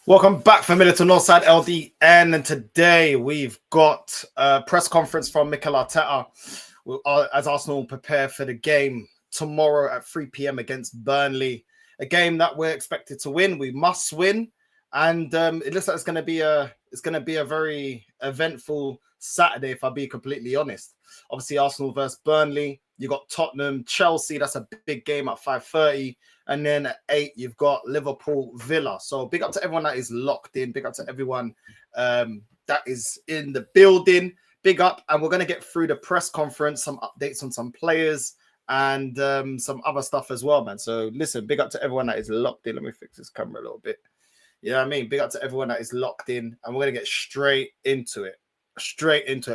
Welcome back, familiar to Northside LDN, and today we've got a press conference from Mikel Arteta as Arsenal prepare for the game tomorrow at 3 p.m. against Burnley, a game that we're expected to win. We must win, and it looks like it's going to be a very eventful Saturday, if I be completely honest. Obviously, Arsenal versus Burnley. You got Tottenham, Chelsea. That's a big game at 5:30. And then at 8, you've got Liverpool, Villa. So big up to everyone that is locked in. Big up to everyone that is in the building. Big up. And we're going to get through the press conference, some updates on some players and some other stuff as well, man. So listen, big up to everyone that is locked in. Let me fix this camera a little bit. You know what I mean? Big up to everyone that is locked in. And we're going to get straight into it.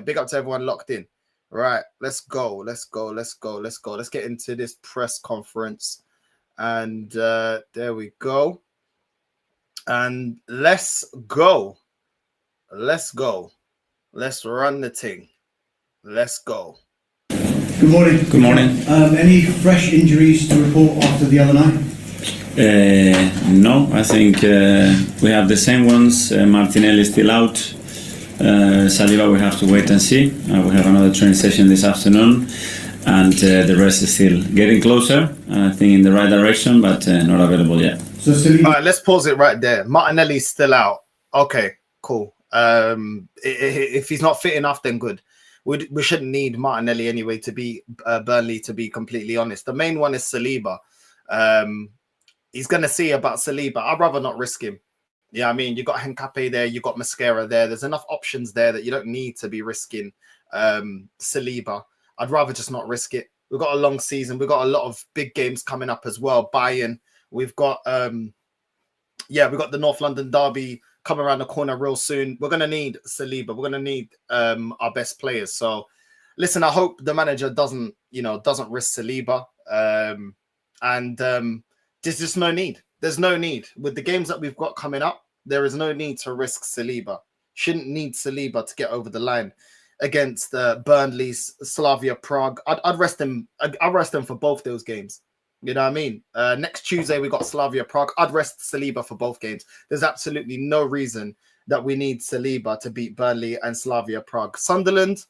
Big up to everyone locked in. Right. Let's go. Let's get into this press conference. And there we go. And let's go. Let's run the thing. Let's go. Good morning. Good morning. Any fresh injuries to report after the other night? No, I think we have the same ones. Martinelli is still out. Saliba, we have to wait and see. We have another training session this afternoon. And the rest is still getting closer, I think in the right direction, but not available yet. So, all right, let's pause it right there. Martinelli's still out. Okay, cool. If he's not fit enough, then good. We shouldn't need Martinelli anyway to be Burnley, to be completely honest. The main one is Saliba. He's going to see about Saliba. I'd rather not risk him. Yeah, I mean, you got Henkape there, you got Mascara there. There's enough options there that you don't need to be risking Saliba. I'd rather just not risk it. We've got a long season. We've got a lot of big games coming up as well. Bayern. We've got we've got the North London derby coming around the corner real soon. We're gonna need Saliba. We're gonna need our best players. So listen, I hope the manager doesn't risk Saliba. There's just no need. There's no need. With the games that we've got coming up, there is no need to risk Saliba. Shouldn't need Saliba to get over the line against Burnley's Slavia Prague. I'd rest him. I'd rest him for both those games. You know what I mean? Next Tuesday we got Slavia Prague. I'd rest Saliba for both games. There's absolutely no reason that we need Saliba to beat Burnley and Slavia Prague. Sunderland,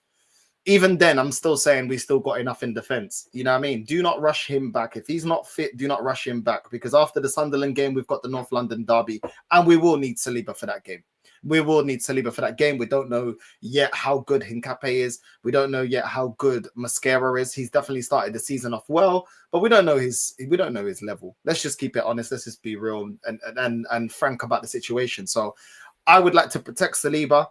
even then, I'm still saying we still got enough in defense. You know what I mean? Do not rush him back. If he's not fit, do not rush him back, because after the Sunderland game, we've got the North London derby, and we will need Saliba for that game. We will need Saliba for that game. We don't know yet how good Henkape is. We don't know yet how good Mascara is. He's definitely started the season off well, but we don't know his level. Let's just keep it honest. Let's just be real and frank about the situation. So I would like to protect Saliba.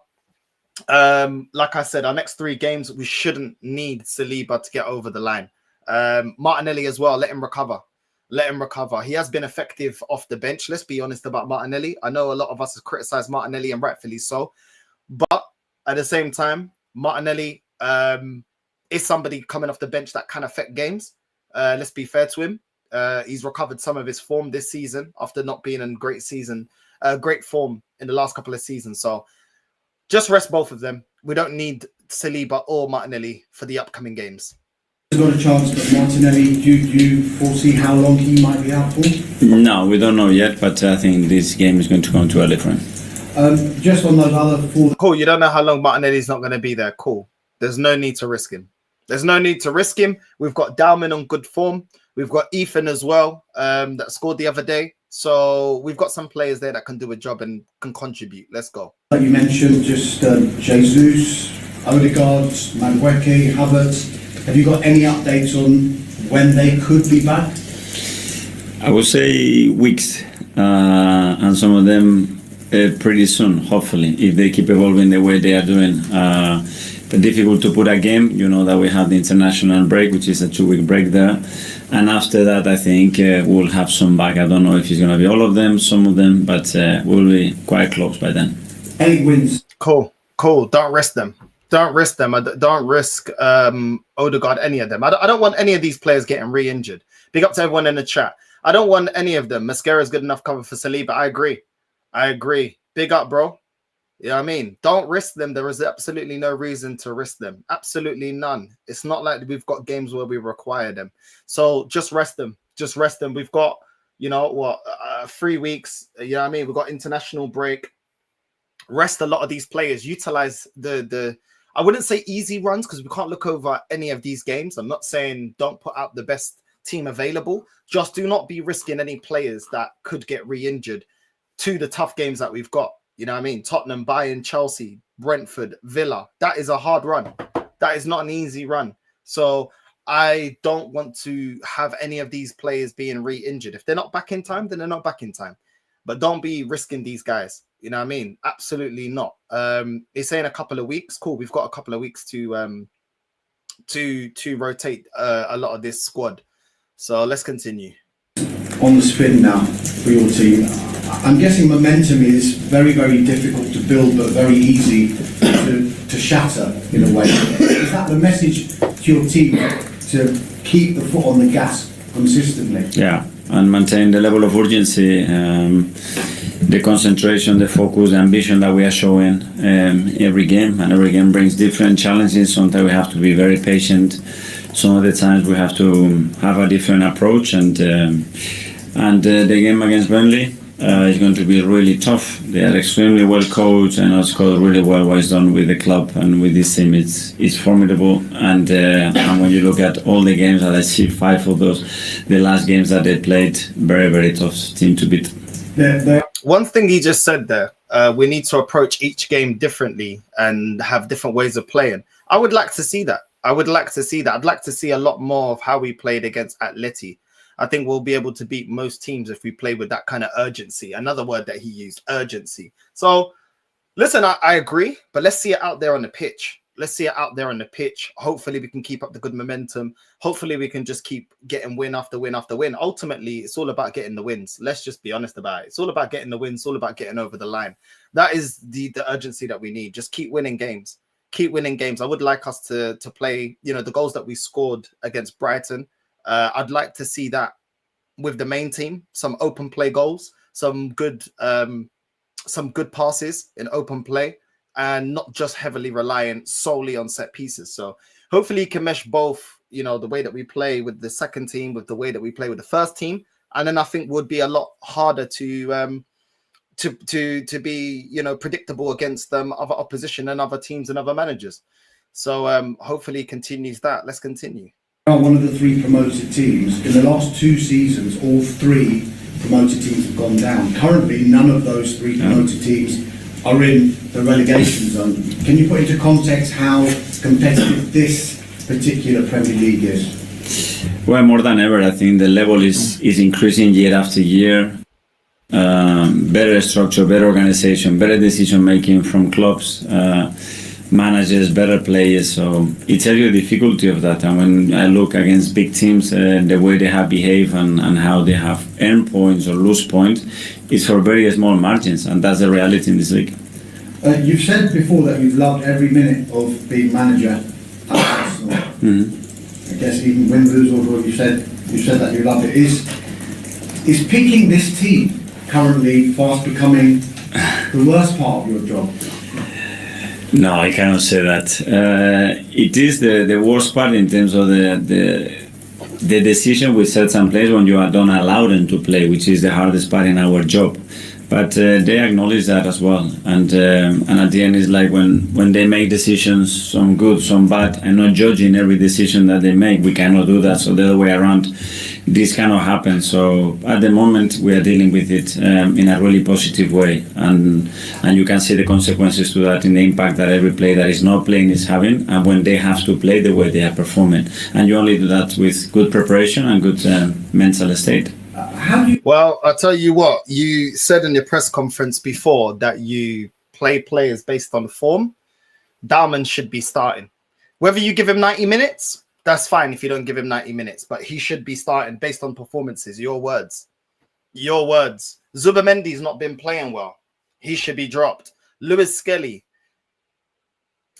Like I said, our next 3 games, we shouldn't need Saliba to get over the line. Martinelli as well, let him recover. He has been effective off the bench. Let's be honest about Martinelli. I know a lot of us have criticized Martinelli, and rightfully so. But at the same time, Martinelli is somebody coming off the bench that can affect games. Let's be fair to him. He's recovered some of his form this season after not being in great form in the last couple of seasons. So just rest both of them. We don't need Saliba or Martinelli for the upcoming games. Got a chance, but Martinelli, do you foresee how long he might be out for? No, we don't know yet, but I think this game is going to come too early for him. Just on those other 4... Cool, you don't know how long Martinelli's not going to be there. Cool. There's no need to risk him. We've got Dalman on good form. We've got Ethan as well, that scored the other day. So we've got some players there that can do a job and can contribute. Let's go. Like you mentioned, just Jesus, Odegaard, Madueke, Havertz. Have you got any updates on when they could be back? I would say weeks, and some of them pretty soon, hopefully, if they keep evolving the way they are doing. But difficult to put a game. You know that we have the international break, which is a 2-week break there. And after that, I think we'll have some back. I don't know if it's going to be all of them, some of them, but we'll be quite close by then. 8 wins. Cool. Don't risk them. Don't risk them. Don't risk Odegaard, any of them. I don't want any of these players getting re-injured. Big up to everyone in the chat. I don't want any of them. Mascara is good enough cover for Saliba. I agree. Big up, bro. You know what I mean? Don't risk them. There is absolutely no reason to risk them. Absolutely none. It's not like we've got games where we require them. So just rest them. We've got, that 3 weeks. You know what I mean? We've got international break. Rest a lot of these players. Utilize the I wouldn't say easy runs because we can't look over any of these games. I'm not saying don't put out the best team available. Just do not be risking any players that could get re-injured to the tough games that we've got. You know what I mean? Tottenham, Bayern, Chelsea, Brentford, Villa. That is a hard run. That is not an easy run. So I don't want to have any of these players being re-injured. If they're not back in time, then they're not back in time. But don't be risking these guys. You know what I mean? Absolutely not. They're saying a couple of weeks. Cool. We've got a couple of weeks to rotate a lot of this squad. So let's continue. On the spin now for your team. I'm guessing momentum is very, very difficult to build, but very easy to shatter in a way. Is that the message to your team, to keep the foot on the gas consistently? Yeah, and maintain the level of urgency, the concentration, the focus, the ambition that we are showing every game. And every game brings different challenges. Sometimes we have to be very patient. Some of the times we have to have a different approach. And the game against Burnley is going to be really tough. They are extremely well coached and also really well what is done with the club and with this team. It's formidable. And when you look at all the games that I see, 5 of those, the last games that they played, very, very tough team to beat. One thing he just said there, we need to approach each game differently and have different ways of playing. I would like to see that. I'd like to see a lot more of how we played against Atleti. I think we'll be able to beat most teams if we play with that kind of urgency. Another word that he used, urgency. So, listen, I agree, but let's see it out there on the pitch. Hopefully, we can keep up the good momentum. Hopefully, we can just keep getting win after win after win. Ultimately, it's all about getting the wins. Let's just be honest about it. It's all about getting the wins. It's all about getting over the line. That is the urgency that we need. Just keep winning games. I would like us to play, the goals that we scored against Brighton. I'd like to see that with the main team, some open play goals, some good passes in open play, and not just heavily reliant solely on set pieces. So hopefully you can mesh both, the way that we play with the second team, with the way that we play with the first team. And then I think would be a lot harder to be, predictable against other opposition and other teams and other managers. So hopefully he continues that. Let's continue. One of the 3 promoted teams. In the last 2 seasons, all 3 promoted teams have gone down. Currently, none of those 3 promoted teams are in the relegation zone. Can you put into context how competitive this particular Premier League is? Well, more than ever, I think the level is increasing year after year. Better structure, better organization, better decision making from clubs. Managers, better players, so it tells you the difficulty of that. And when I look against big teams, the way they have behaved and how they have earned points or lose points is for very small margins, and that's the reality in this league. You've said before that you've loved every minute of being manager at Arsenal. I guess even win, lose, or draw, you said that you loved it. Is picking this team currently fast becoming the worst part of your job? No, I cannot say that. It is the worst part in terms of the decision we set some players when you don't allow them to play, which is the hardest part in our job. But they acknowledge that as well. And at the end, it's like when they make decisions, some good, some bad, and not judging every decision that they make. We cannot do that. So the other way around, this cannot happen. So at the moment, we are dealing with it in a really positive way. And you can see the consequences to that in the impact that every player that is not playing is having, and when they have to play the way they are performing. And you only do that with good preparation and good mental state. Well, I'll tell you what, you said in your press conference before that you play players based on form. Dalman should be starting. Whether you give him 90 minutes, that's fine if you don't give him 90 minutes, but he should be starting based on performances. Your words. Zubamendi's not been playing well. He should be dropped. Lewis Skelly,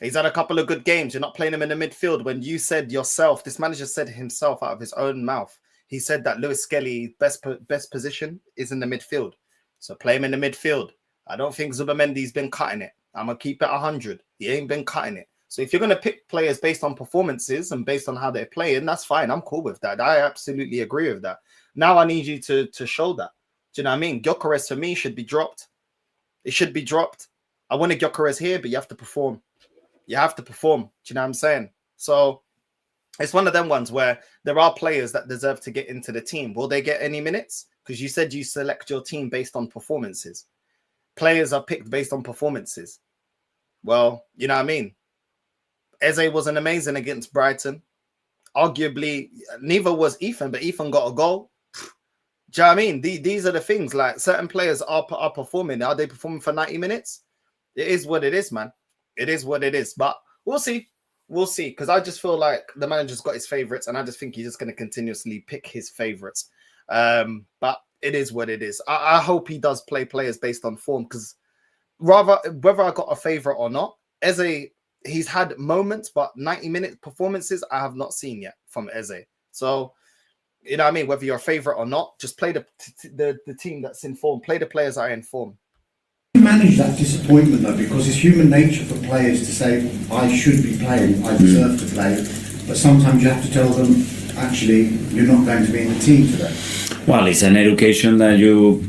he's had a couple of good games. You're not playing him in the midfield when you said yourself, this manager said himself out of his own mouth. He said that Lewis Skelly's best position is in the midfield. So play him in the midfield. I don't think Zubamendi's been cutting it. I'm going to keep it 100. He ain't been cutting it. So if you're going to pick players based on performances and based on how they're playing, that's fine. I'm cool with that. I absolutely agree with that. Now I need you to show that. Do you know what I mean? Gyökeres for me should be dropped. It should be dropped. I want a Gyökeres here, but you have to perform. You have to perform. Do you know what I'm saying? So it's one of them ones where there are players that deserve to get into the team. Will they get any minutes? Because you said you select your team based on performances. Players are picked based on performances. Well, you know what I mean? Eze wasn't amazing against Brighton. Arguably, neither was Ethan, but Ethan got a goal. Do you know what I mean? These are the things, like certain players are performing. Are they performing for 90 minutes? It is what it is, man. It is what it is. But we'll see. We'll see. Because I just feel like the manager's got his favourites, and I just think he's just going to continuously pick his favourites. But it is what it is. I hope he does play players based on form, because whether I got a favourite or not, Eze, he's had moments, but 90-minute performances I have not seen yet from Eze. So, you know what I mean? Whether you're a favourite or not, just play the team that's in form. Play the players that are in form. Manage that disappointment though, because it's human nature for players to say, I should be playing, I deserve to play, but sometimes you have to tell them, actually, you're not going to be in the team today. Well, it's an education that you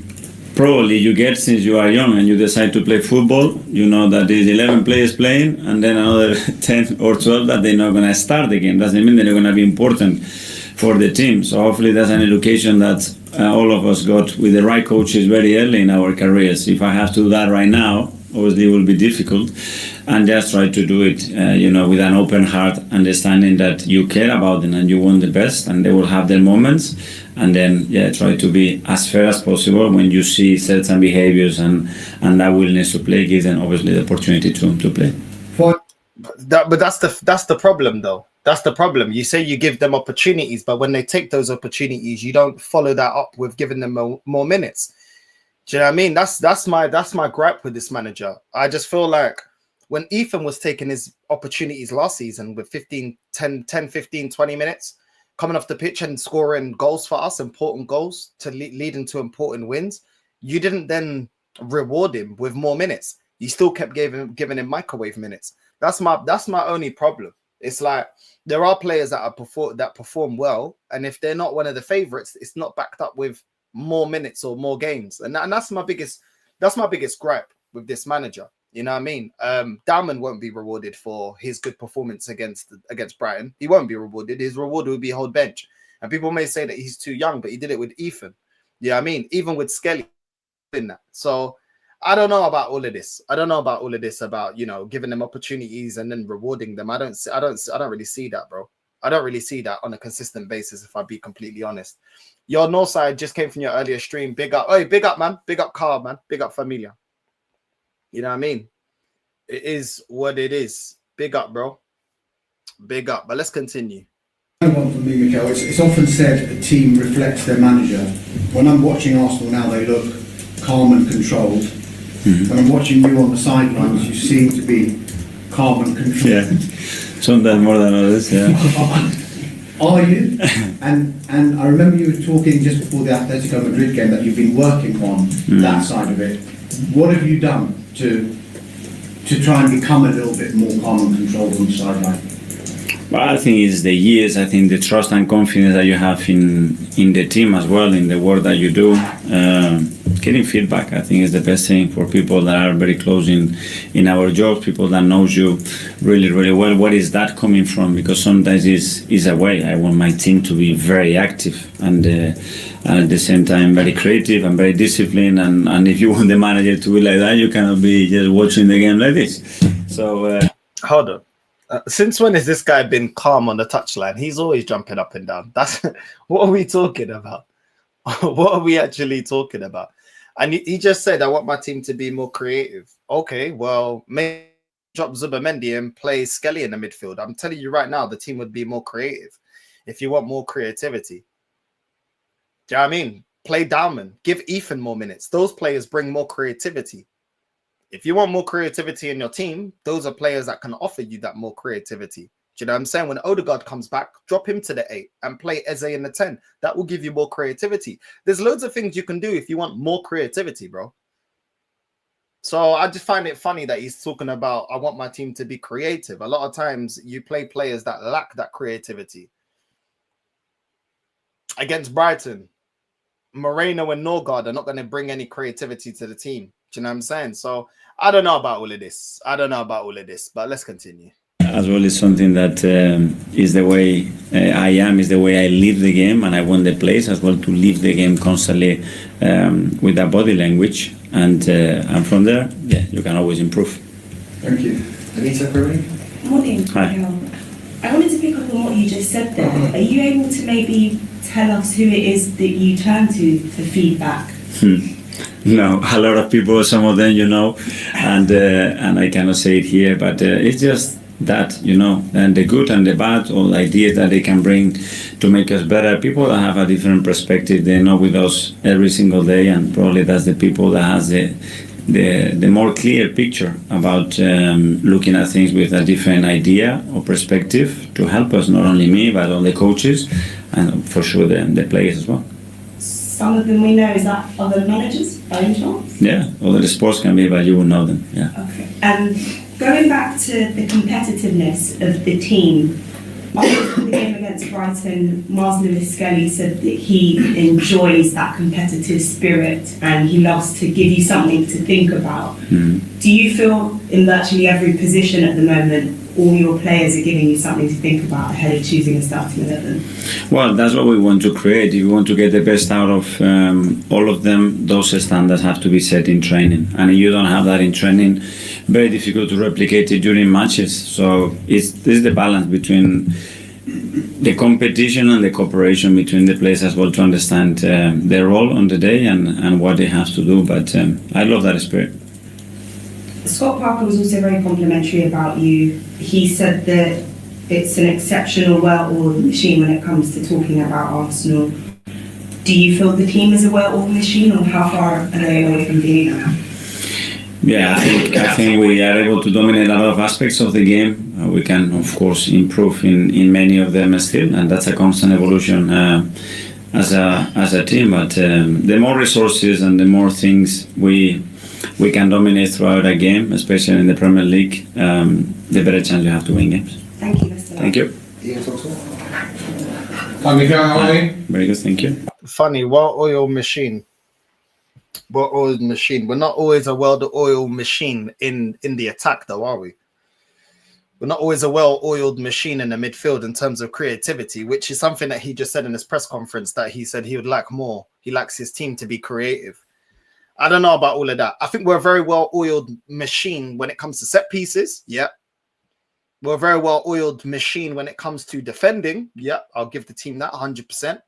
get since you are young and you decide to play football. You know that there's 11 players playing and then another 10 or 12 that they're not going to start the game. Doesn't mean they're going to be important for the team. So hopefully that's an education that all of us got with the right coaches very early in our careers. If I have to do that right now, obviously it will be difficult, and just try to do it, with an open heart, understanding that you care about them and you want the best, and they will have their moments, and then try to be as fair as possible when you see certain behaviors and that willingness to play, give them obviously the opportunity to play. But that's the problem, though. That's the problem. You say you give them opportunities, but when they take those opportunities, you don't follow that up with giving them more minutes. Do you know what I mean? That's my gripe with this manager. I just feel like when Ethan was taking his opportunities last season with 10, 15, 20 minutes, coming off the pitch and scoring goals for us, important goals to lead into important wins, you didn't then reward him with more minutes. You still kept giving him microwave minutes. That's my only problem. It's like there are players that perform well, and if they're not one of the favorites, it's not backed up with more minutes or more games, and that's my biggest gripe with this manager. You know what I mean? Dalman won't be rewarded for his good performance against Brighton. He won't be rewarded. His reward will be hold bench. And people may say that he's too young, but he did it with Ethan. Yeah, I mean, even with Skelly in that. So I don't know about all of this. About, giving them opportunities and then rewarding them. I don't really see that, bro. I don't really see that on a consistent basis, if I be completely honest. Your North side just came from your earlier stream. Big up. Hey, big up, man. Big up, Carl, man. Big up, Familia. You know what I mean? It is what it is. Big up, bro. Big up. But let's continue. One for me, Mikel. It's often said a team reflects their manager. When I'm watching Arsenal now, they look calm and controlled. When I'm watching you on the sidelines, you seem to be calm and controlled. Yeah, sometimes more than others, yeah. Are you? And I remember you were talking just before the Atletico Madrid game that you've been working on that side of it. What have you done to try and become a little bit more calm and controlled on the sideline? Well, I think it's the years. I think the trust and confidence that you have in the team as well, in the work that you do. Getting feedback, I think, is the best thing for people that are very close in our job, people that knows you really, really well. Where is that coming from? Because sometimes it's a way. I want my team to be very active and at the same time very creative and very disciplined. And if you want the manager to be like that, you cannot be just watching the game like this. So hold on. Since when has this guy been calm on the touchline? He's always jumping up and down. That's what are we talking about? What are we actually talking about? And he just said, I want my team to be more creative. Okay, well, maybe drop Zubamendi and play Skelly in the midfield. I'm telling you right now, the team would be more creative if you want more creativity. Do you know what I mean? Play Dalman. Give Ethan more minutes. Those players bring more creativity. If you want more creativity in your team, those are players that can offer you that more creativity. Do you know what I'm saying? When Odegaard comes back, drop him to the 8 and play Eze in the 10. That will give you more creativity. There's loads of things you can do if you want more creativity, bro. So I just find it funny that he's talking about, I want my team to be creative. A lot of times you play players that lack that creativity. Against Brighton, Moreno and Norgard are not going to bring any creativity to the team. Do you know what I'm saying? So I don't know about all of this. But let's continue. As well, is something that is the way I am, is the way I live the game, and I want the players as well to live the game constantly with that body language, and from there, yeah, you can always improve. Thank you. Anita, Perry? Morning. Hi. I wanted to pick up on what you just said there. Are you able to maybe tell us who it is that you turn to for feedback? No, a lot of people, some of them, and I cannot say it here, but it's just that, and the good and the bad, all ideas that they can bring to make us better. People that have a different perspective, they're not with us every single day, and probably that's the people that has the more clear picture about looking at things with a different idea or perspective to help us, not only me, but all the coaches, and for sure the players as well. Some of them we know, is that other managers by any chance? Yeah, other sports can be, but you will know them, yeah. Okay. And going back to the competitiveness of the team, after the game against Brighton, Mars Lewis Skelly said that he enjoys that competitive spirit and he loves to give you something to think about. Do you feel in virtually every position at the moment, all your players are giving you something to think about ahead of choosing a starting 11? Well, that's what we want to create. If we want to get the best out of all of them, those standards have to be set in training. And if you don't have that in training, very difficult to replicate it during matches. So this is the balance between the competition and the cooperation between the players as well, to understand their role on the day and what they have to do. But I love that spirit. Scott Parker was also very complimentary about you. He said that it's an exceptional, well-oiled machine when it comes to talking about Arsenal. Do you feel the team is a well-oiled machine, or how far are they away from being that? Yeah, I think we are able to dominate a lot of aspects of the game. We can, of course, improve in many of them still, and that's a constant evolution as a team. But the more resources and the more things we can dominate throughout a game, especially in the Premier League, the better chance you have to win games. Thank you, Mr. Thank you. Very good, thank you. Funny, well-oiled machine. Well-oiled machine. We're not always a well-oiled machine in the attack, though, are we? We're not always a well-oiled machine in the midfield in terms of creativity, which is something that he just said in his press conference, that he said he would like more. He likes his team to be creative. I don't know about all of that. I think we're a very well-oiled machine when it comes to set pieces. Yeah. We're a very well-oiled machine when it comes to defending. Yeah, I'll give the team that 100%.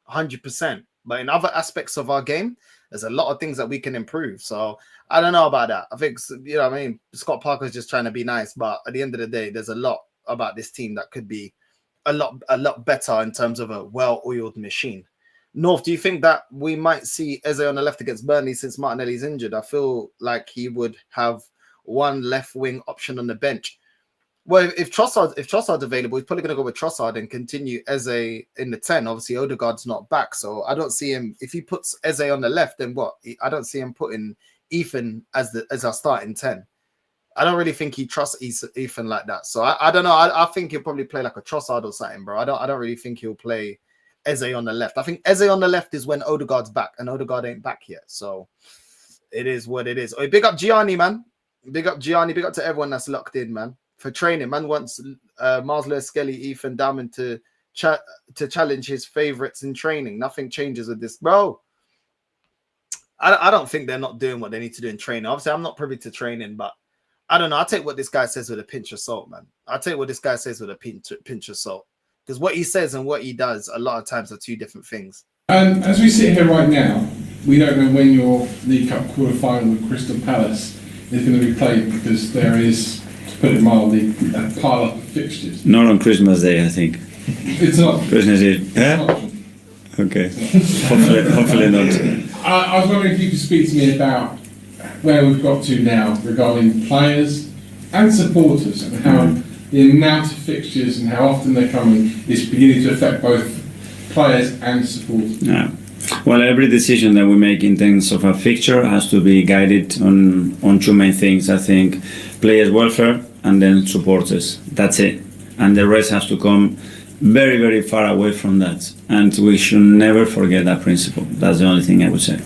100%. But in other aspects of our game, there's a lot of things that we can improve. So I don't know about that. I think, Scott Parker's just trying to be nice. But at the end of the day, there's a lot about this team that could be a lot better in terms of a well-oiled machine. North, do you think that we might see Eze on the left against Burnley since Martinelli's injured? I feel like he would have one left wing option on the bench. Well, if Trossard's available, he's probably going to go with Trossard and continue Eze in the 10. Obviously, Odegaard's not back, so I don't see him. If he puts Eze on the left, then what? I don't see him putting Ethan as our starting 10. I don't really think he trusts Ethan like that. So I don't know. I think he'll probably play like a Trossard or something, bro. I don't really think he'll play Eze on the left. I think Eze on the left is when Odegaard's back, and Odegaard ain't back yet. So it is what it is. Oh, big up Gianni, man. Big up Gianni. Big up to everyone that's locked in, man. For training, man wants Mars Lewis Skelly, Ethan Diamond to challenge his favourites in training. Nothing changes with this, bro. I don't think they're not doing what they need to do in training. Obviously, I'm not privy to training, but I don't know. I take what this guy says with a pinch of salt, man. I take what this guy says with a pinch of salt. Because what he says and what he does a lot of times are two different things. And as we sit here right now, we don't know when your League Cup quarter-final with Crystal Palace is going to be played, because there is, to put it mildly, a pile up of fixtures. Not on Christmas Day, I think. It's not. Christmas Eve. Yeah? Okay. hopefully not. I was wondering if you could speak to me about where we've got to now regarding players and supporters, and how the amount of fixtures and how often they're coming is beginning to affect both players and supporters. Yeah. Well, every decision that we make in terms of a fixture has to be guided on two main things. I think players' welfare and then supporters. That's it. And the rest has to come very, very far away from that. And we should never forget that principle. That's the only thing I would say.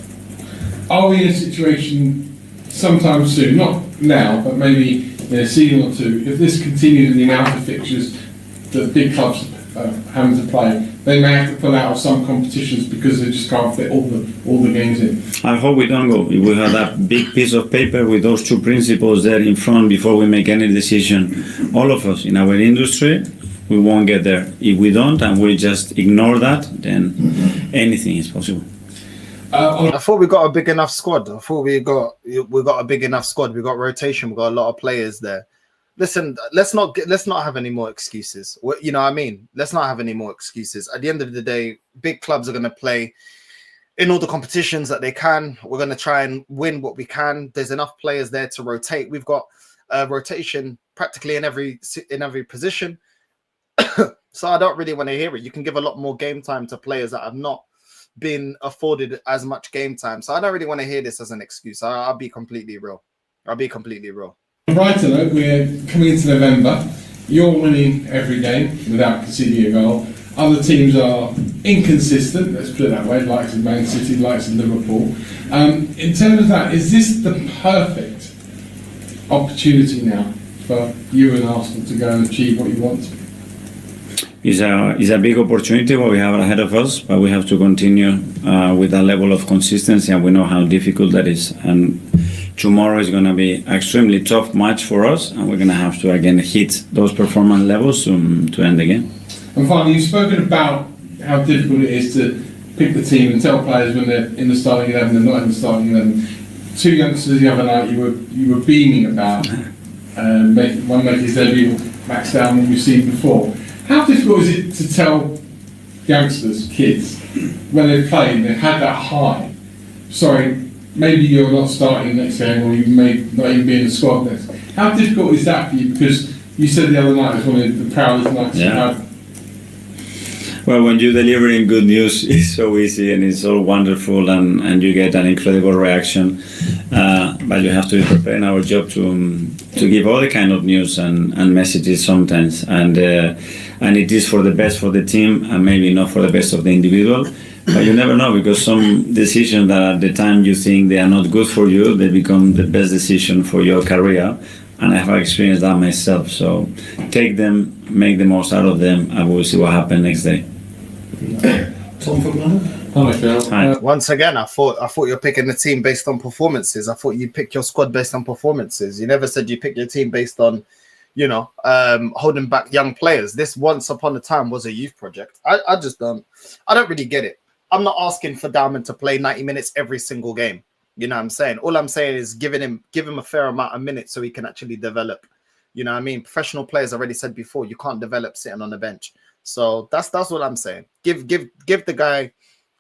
Are we in a situation sometime soon, not now, but maybe in a season or two, if this continued in the amount of fixtures that big clubs are having to play, they may have to pull out of some competitions because they just can't fit all the games in? I hope we don't go. If we have that big piece of paper with those two principles there in front before we make any decision, all of us in our industry, we won't get there. If we don't and we just ignore that, then anything is possible. I thought we got a big enough squad. I thought we got a big enough squad. We got rotation. We got a lot of players there. Listen, let's not have any more excuses. You know what I mean? Let's not have any more excuses. At the end of the day, big clubs are going to play in all the competitions that they can. We're going to try and win what we can. There's enough players there to rotate. We've got rotation practically in every position. So I don't really want to hear it. You can give a lot more game time to players that have not been afforded as much game time. So I don't really want to hear this as an excuse. I'll be completely real. Brighton, we're coming into November. You're winning every game without conceding a goal. Other teams are inconsistent, let's put it that way, likes of Man City, likes of Liverpool. In terms of that, is this the perfect opportunity now for you and Arsenal to go and achieve what you want? It's a big opportunity what we have ahead of us, but we have to continue with that level of consistency, and we know how difficult that is. And tomorrow is going to be an extremely tough match for us, and we're going to have to again hit those performance levels to end the game. And finally, you've spoken about how difficult it is to pick the team and tell players when they're in the starting 11 and not in the starting 11. Two youngsters the other night you were beaming about, one making his debut, Max Down, what we've seen before. How difficult is it to tell youngsters, kids, when they've played and they've had that high, sorry, maybe you're not starting next game or you may not even be in the squad next? How difficult is that for you? Because you said the other night it was one of the proudest nights you had. Well, when you're delivering good news, it's so easy and it's so wonderful, and you get an incredible reaction. But you have to be prepared in our job to give all the kind of news and messages sometimes, and it is for the best for the team and maybe not for the best of the individual. But you never know, because some decisions that at the time you think they are not good for you, they become the best decision for your career. And I have experienced that myself. So take them, make the most out of them, and we'll see what happens next day. Tom from London. Hi, Phil. Hi. Once again, I thought you're picking the team based on performances. I thought you pick your squad based on performances. You never said you pick your team based on, holding back young players. This once upon a time was a youth project. I don't really get it. I'm not asking for Diamond to play 90 minutes every single game. You know what I'm saying? All I'm saying is give him a fair amount of minutes so he can actually develop. You know what I mean? Professional players already said before, you can't develop sitting on the bench. So that's what I'm saying. Give the guy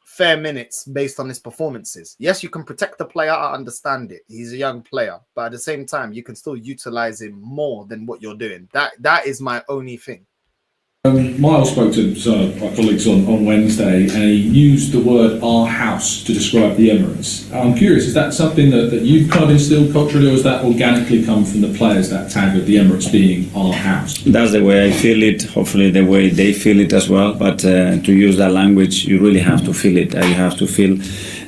fair minutes based on his performances. Yes, you can protect the player. I understand it. He's a young player, but at the same time, you can still utilize him more than what you're doing. That is my only thing. Miles spoke to our colleagues on Wednesday, and he used the word "our house" to describe the Emirates. I'm curious, is that something that you've kind of instilled culturally, or has that organically come from the players, that tag of the Emirates being our house? That's the way I feel it, hopefully the way they feel it as well. But to use that language, you really have to feel it. You have to feel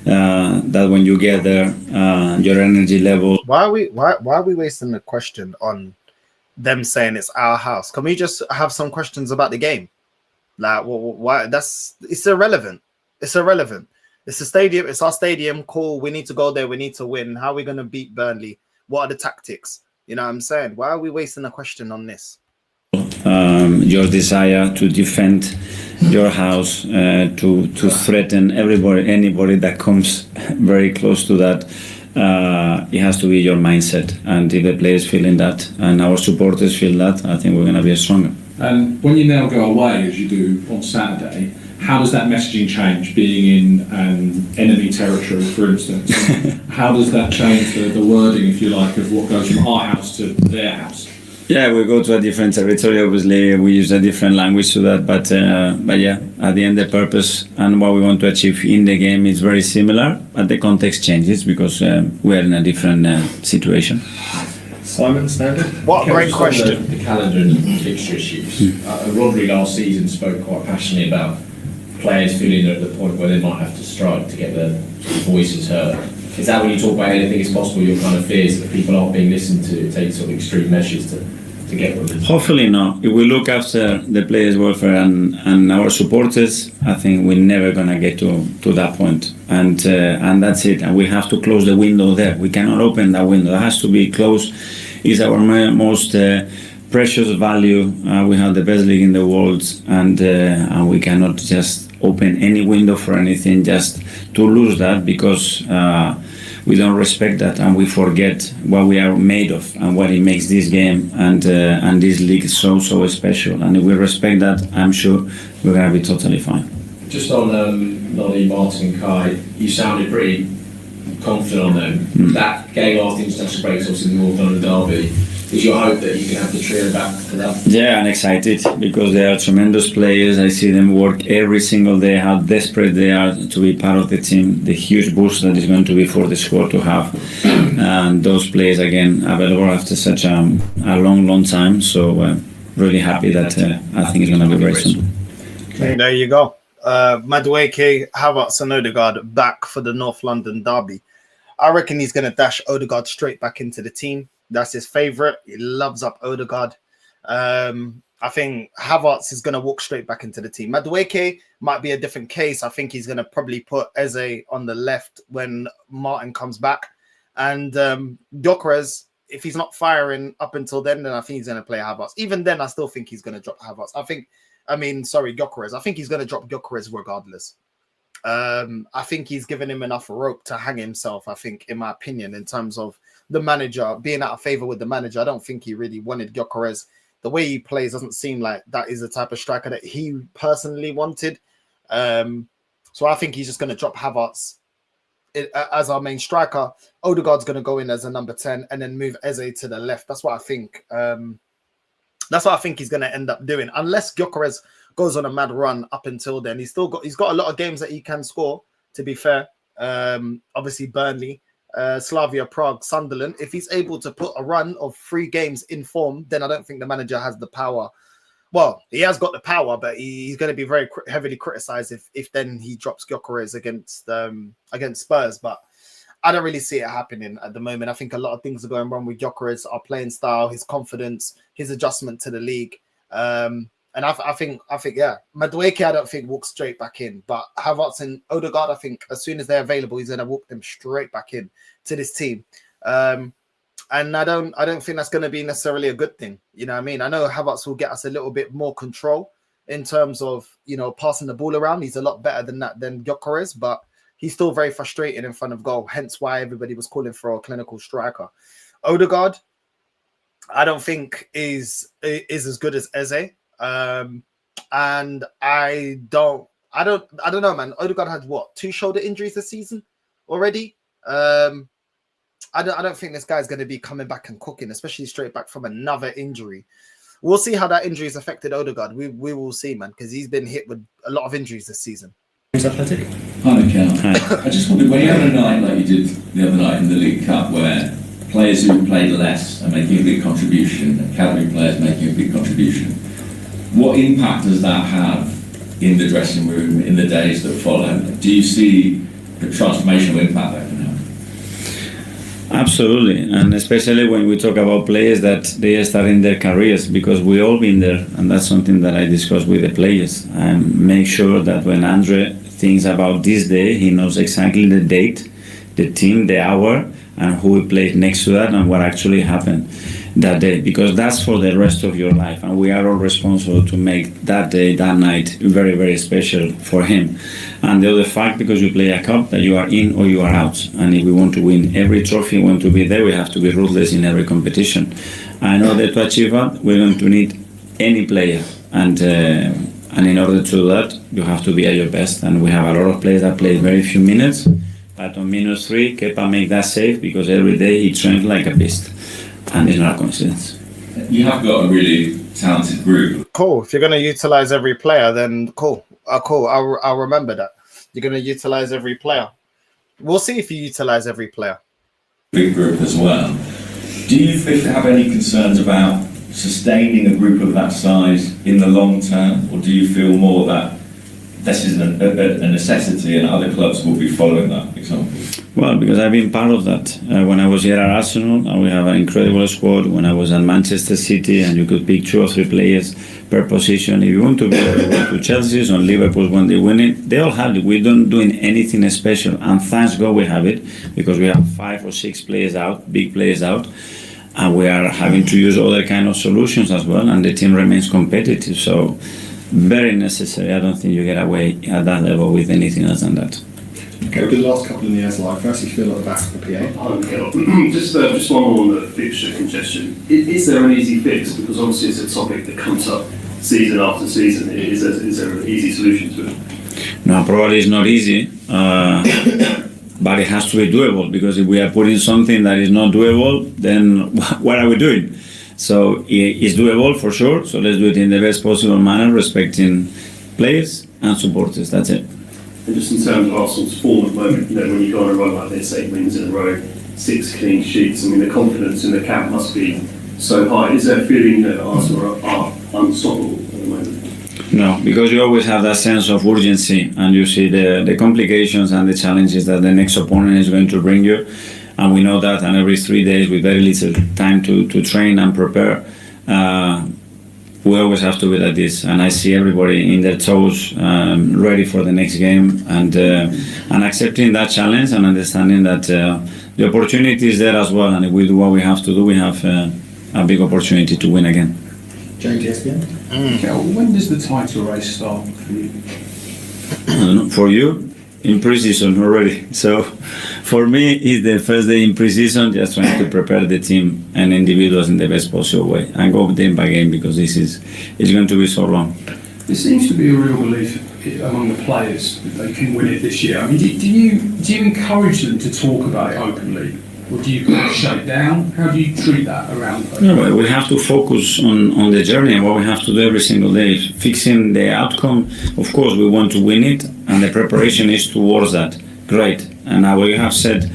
that when you get there, your energy level. Why are we wasting the question on them saying it's our house? Can we just have some questions about the game? Like, why? It's irrelevant. It's irrelevant. It's a stadium. It's our stadium. Cool. We need to go there. We need to win. How are we going to beat Burnley? What are the tactics? You know what I'm saying? Why are we wasting a question on this? Your desire to defend your house, to threaten anybody that comes very close to that. It has to be your mindset, and if the players feeling that and our supporters feel that, I think we're going to be stronger. And when you now go away, as you do on Saturday, how does that messaging change, being in enemy territory, for instance? How does that change the wording, if you like, of what goes from our house to their house? Yeah, we go to a different territory. Obviously, we use a different language to that. But yeah, at the end, the purpose and what we want to achieve in the game is very similar. But the context changes because we are in a different situation. Simon, standard? What a great Just on question. The calendar and fixture issues. Rodri last season spoke quite passionately about players feeling they're at the point where they might have to strike to get their voices heard. Is that when you talk about anything is possible, your kind of fears that people aren't being listened to, take sort of extreme measures to get what it is? Hopefully not. If we look after the players' welfare and our supporters, I think we're never gonna get to that point. And that's it. And we have to close the window there. We cannot open that window. It has to be closed. It's our most precious value. We have the best league in the world, and we cannot just open any window for anything just to lose that, because we don't respect that and we forget what we are made of and what it makes this game and this league so special. And if we respect that, I'm sure we're going to be totally fine. Just on Nolly, Martin and Kai, you sounded pretty confident on them. That game after the international break, obviously the North London derby, is your hope that you can have the trio back for that? Yeah, I'm excited because they are tremendous players. I see them work every single day, how desperate they are to be part of the team, the huge boost that is going to be for the squad to have. And those players, again, available after such a long time. So really happy that I think it's going to be very soon. There you go. Madueke, Havertz and Odegaard back for the North London derby. I reckon he's going to dash Odegaard straight back into the team. That's his favourite. He loves up Odegaard. I think Havertz is going to walk straight back into the team. Madueke might be a different case. I think he's going to probably put Eze on the left when Martin comes back. And Gyökeres, if he's not firing up until then I think he's going to play Havertz. Even then, I still think he's going to drop Havertz. Gyökeres. I think he's going to drop Gyökeres regardless. I think he's given him enough rope to hang himself, I think, in my opinion, in terms of the manager being out of favour with the manager. I don't think he really wanted Gyökeres. The way he plays doesn't seem like that is the type of striker that he personally wanted. So I think he's just going to drop Havertz as our main striker. Odegaard's going to go in as a number 10 and then move Eze to the left. That's what I think. That's what I think he's going to end up doing, unless Gyökeres goes on a mad run up until then. He's got a lot of games that he can score, to be fair. Obviously Burnley, Slavia Prague, Sunderland. If he's able to put a run of 3 games in form, then I don't think the manager has the power. Well, he has got the power, but he's going to be very heavily criticised if then he drops Gyökeres against Spurs. But I don't really see it happening at the moment. I think a lot of things are going wrong with Gyökeres, our playing style, his confidence, his adjustment to the league. And I think, yeah, Madueke, I don't think walks straight back in, but Havertz and Odegaard, I think as soon as they're available, he's going to walk them straight back in to this team. And I don't think that's going to be necessarily a good thing. You know what I mean? I know Havertz will get us a little bit more control in terms of, passing the ball around. He's a lot better than that than Gyökeres, but he's still very frustrated in front of goal. Hence why everybody was calling for a clinical striker. Odegaard, I don't think is as good as Eze. And I don't know, man. Odegaard had 2 shoulder injuries this season already. I don't think this guy's going to be coming back and cooking, especially straight back from another injury. We'll see how that injury has affected Odegaard. We will see, man, because he's been hit with a lot of injuries this season. Athletic. Hi, Mikel. I just wondered, when you have a night like you did the other night in the League Cup, where players who played less are making a big contribution, academy players making a big contribution, what impact does that have in the dressing room in the days that follow? Do you see the transformational impact that can have? Absolutely, and especially when we talk about players that they are starting their careers, because we all been there, and that's something that I discuss with the players. And make sure that when Andre thinks about this day, he knows exactly the date, the team, the hour, and who we played next to that, and what actually happened that day, because that's for the rest of your life, and we are all responsible to make that day, that night, very, very special for him. And the other fact, because you play a cup, that you are in or you are out, and if we want to win every trophy, want to be there, we have to be ruthless in every competition. And in order to achieve that, we're going to need any player, and in order to do that, you have to be at your best. And we have a lot of players that play very few minutes, but on -3, Kepa make that save, because every day he trains like a beast. And it's not a coincidence. You have got a really talented group. Cool. If you're going to utilize every player, then cool. Cool. I'll remember that. You're going to utilize every player. We'll see if you utilize every player. Big group as well. Do you have any concerns about sustaining a group of that size in the long term, or do you feel more that this is a necessity and other clubs will be following that example? Well, because I've been part of that. When I was here at Arsenal, and we have an incredible squad. When I was at Manchester City, and you could pick 2 or 3 players per position. If you want to go to Chelsea's or Liverpool when they win it, they all have it. We don't doing anything special, and thanks God we have it, because we have 5 or 6 players out, big players out, and we are having to use other kind of solutions as well, and the team remains competitive. So very necessary. I don't think you get away at that level with anything else than that. Okay, we'll do the last couple in the air's live. Firstly, Phil at the back of the PA. Just one more on the fixture congestion. Is there an easy fix? Because obviously it's a topic that comes up season after season. Is there an easy solution to it? No, probably it's not easy, but it has to be doable, because if we are putting something that is not doable, then what are we doing? So it's doable for sure, so let's do it in the best possible manner, respecting players and supporters, that's it. And just in terms of Arsenal's form at the moment, when you go on a run like this, 8 wins in a row, 6 clean sheets, I mean, the confidence in the camp must be so high. Is there a feeling that Arsenal are unstoppable at the moment? No, because you always have that sense of urgency, and you see the complications and the challenges that the next opponent is going to bring you. And we know that, and every 3 days with very little time to train and prepare, we always have to be like this. And I see everybody in their toes, ready for the next game, and accepting that challenge and understanding that the opportunity is there as well. And if we do what we have to do, we have a big opportunity to win again. Jane, ESPN. When does the title race start for you? I don't know, for you? In pre-season already. So for me, it's the first day in pre-season, just trying to prepare the team and individuals in the best possible way and go game by game, because it's going to be so long. There seems to be a real belief among the players that they can win it this year. I mean, do you encourage them to talk about it openly, or do you shut it down? How do you treat that around? No, we have to focus on the journey and what we have to do every single day. Fixing the outcome, of course, we want to win it, and the preparation is towards that. Great. And now we have said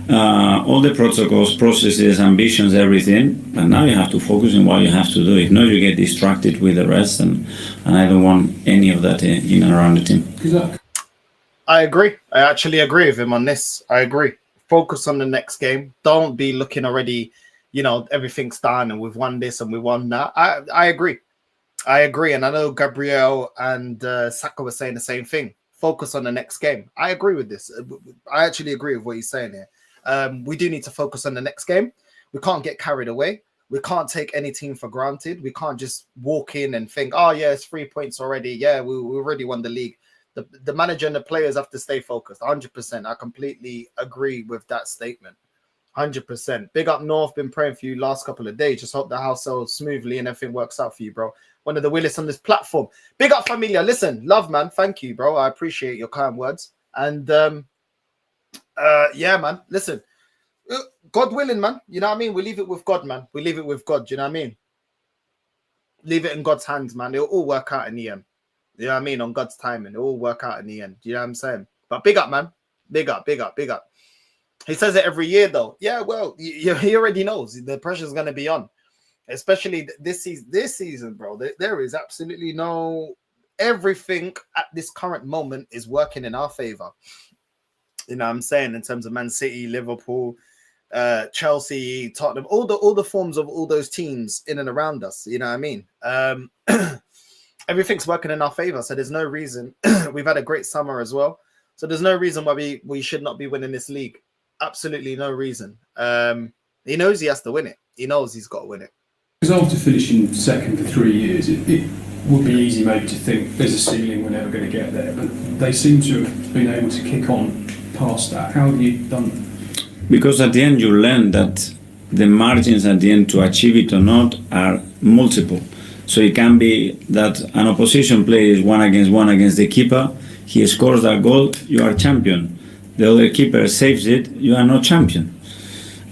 all the protocols, processes, ambitions, everything, and now you have to focus on what you have to do. If not, you get distracted with the rest, and I don't want any of that in and around the team. I agree. I actually agree with him on this. I agree. Focus on the next game. Don't be looking already, everything's done and we've won this and we won that. I agree. And I know Gabriel and Saka were saying the same thing. Focus on the next game. I agree with this. I actually agree with what he's saying here. We do need to focus on the next game. We can't get carried away. We can't take any team for granted. We can't just walk in and think, oh, yeah, it's 3 points already. Yeah, we already won the league. The manager and the players have to stay focused. 100%. I completely agree with that statement. 100%. Big up North. Been praying for you last couple of days. Just hope the house sells smoothly and everything works out for you, bro. One of the Willis on this platform. Big up, familia. Listen, love, man. Thank you, bro. I appreciate your kind words. And yeah, man. Listen, God willing, man. You know what I mean? We leave it with God, man. We leave it with God. You know what I mean? Leave it in God's hands, man. It'll all work out in the end. You know what I mean? On God's timing, it'll all work out in the end. You know what I'm saying? But big up, man. Big up, big up, big up. He says it every year, though. Yeah, well, he already knows the pressure's going to be on, especially this season, bro. There is absolutely no... Everything at this current moment is working in our favor. You know what I'm saying? In terms of Man City, Liverpool, Chelsea, Tottenham, all the forms of all those teams in and around us. You know what I mean? Everything's working in our favor, so there's no reason. We've had a great summer as well, so there's no reason why we should not be winning this league. Absolutely no reason. He knows he has to win it. He knows he's got to win it. Because after finishing second for 3 years, it would be easy maybe to think there's a ceiling, we're never going to get there, but they seem to have been able to kick on past that. How have you done that? Because at the end you learn that the margins at the end to achieve it or not are multiple. So it can be that an opposition player is one against the keeper. He scores that goal, you are champion. The other keeper saves it, you are not champion.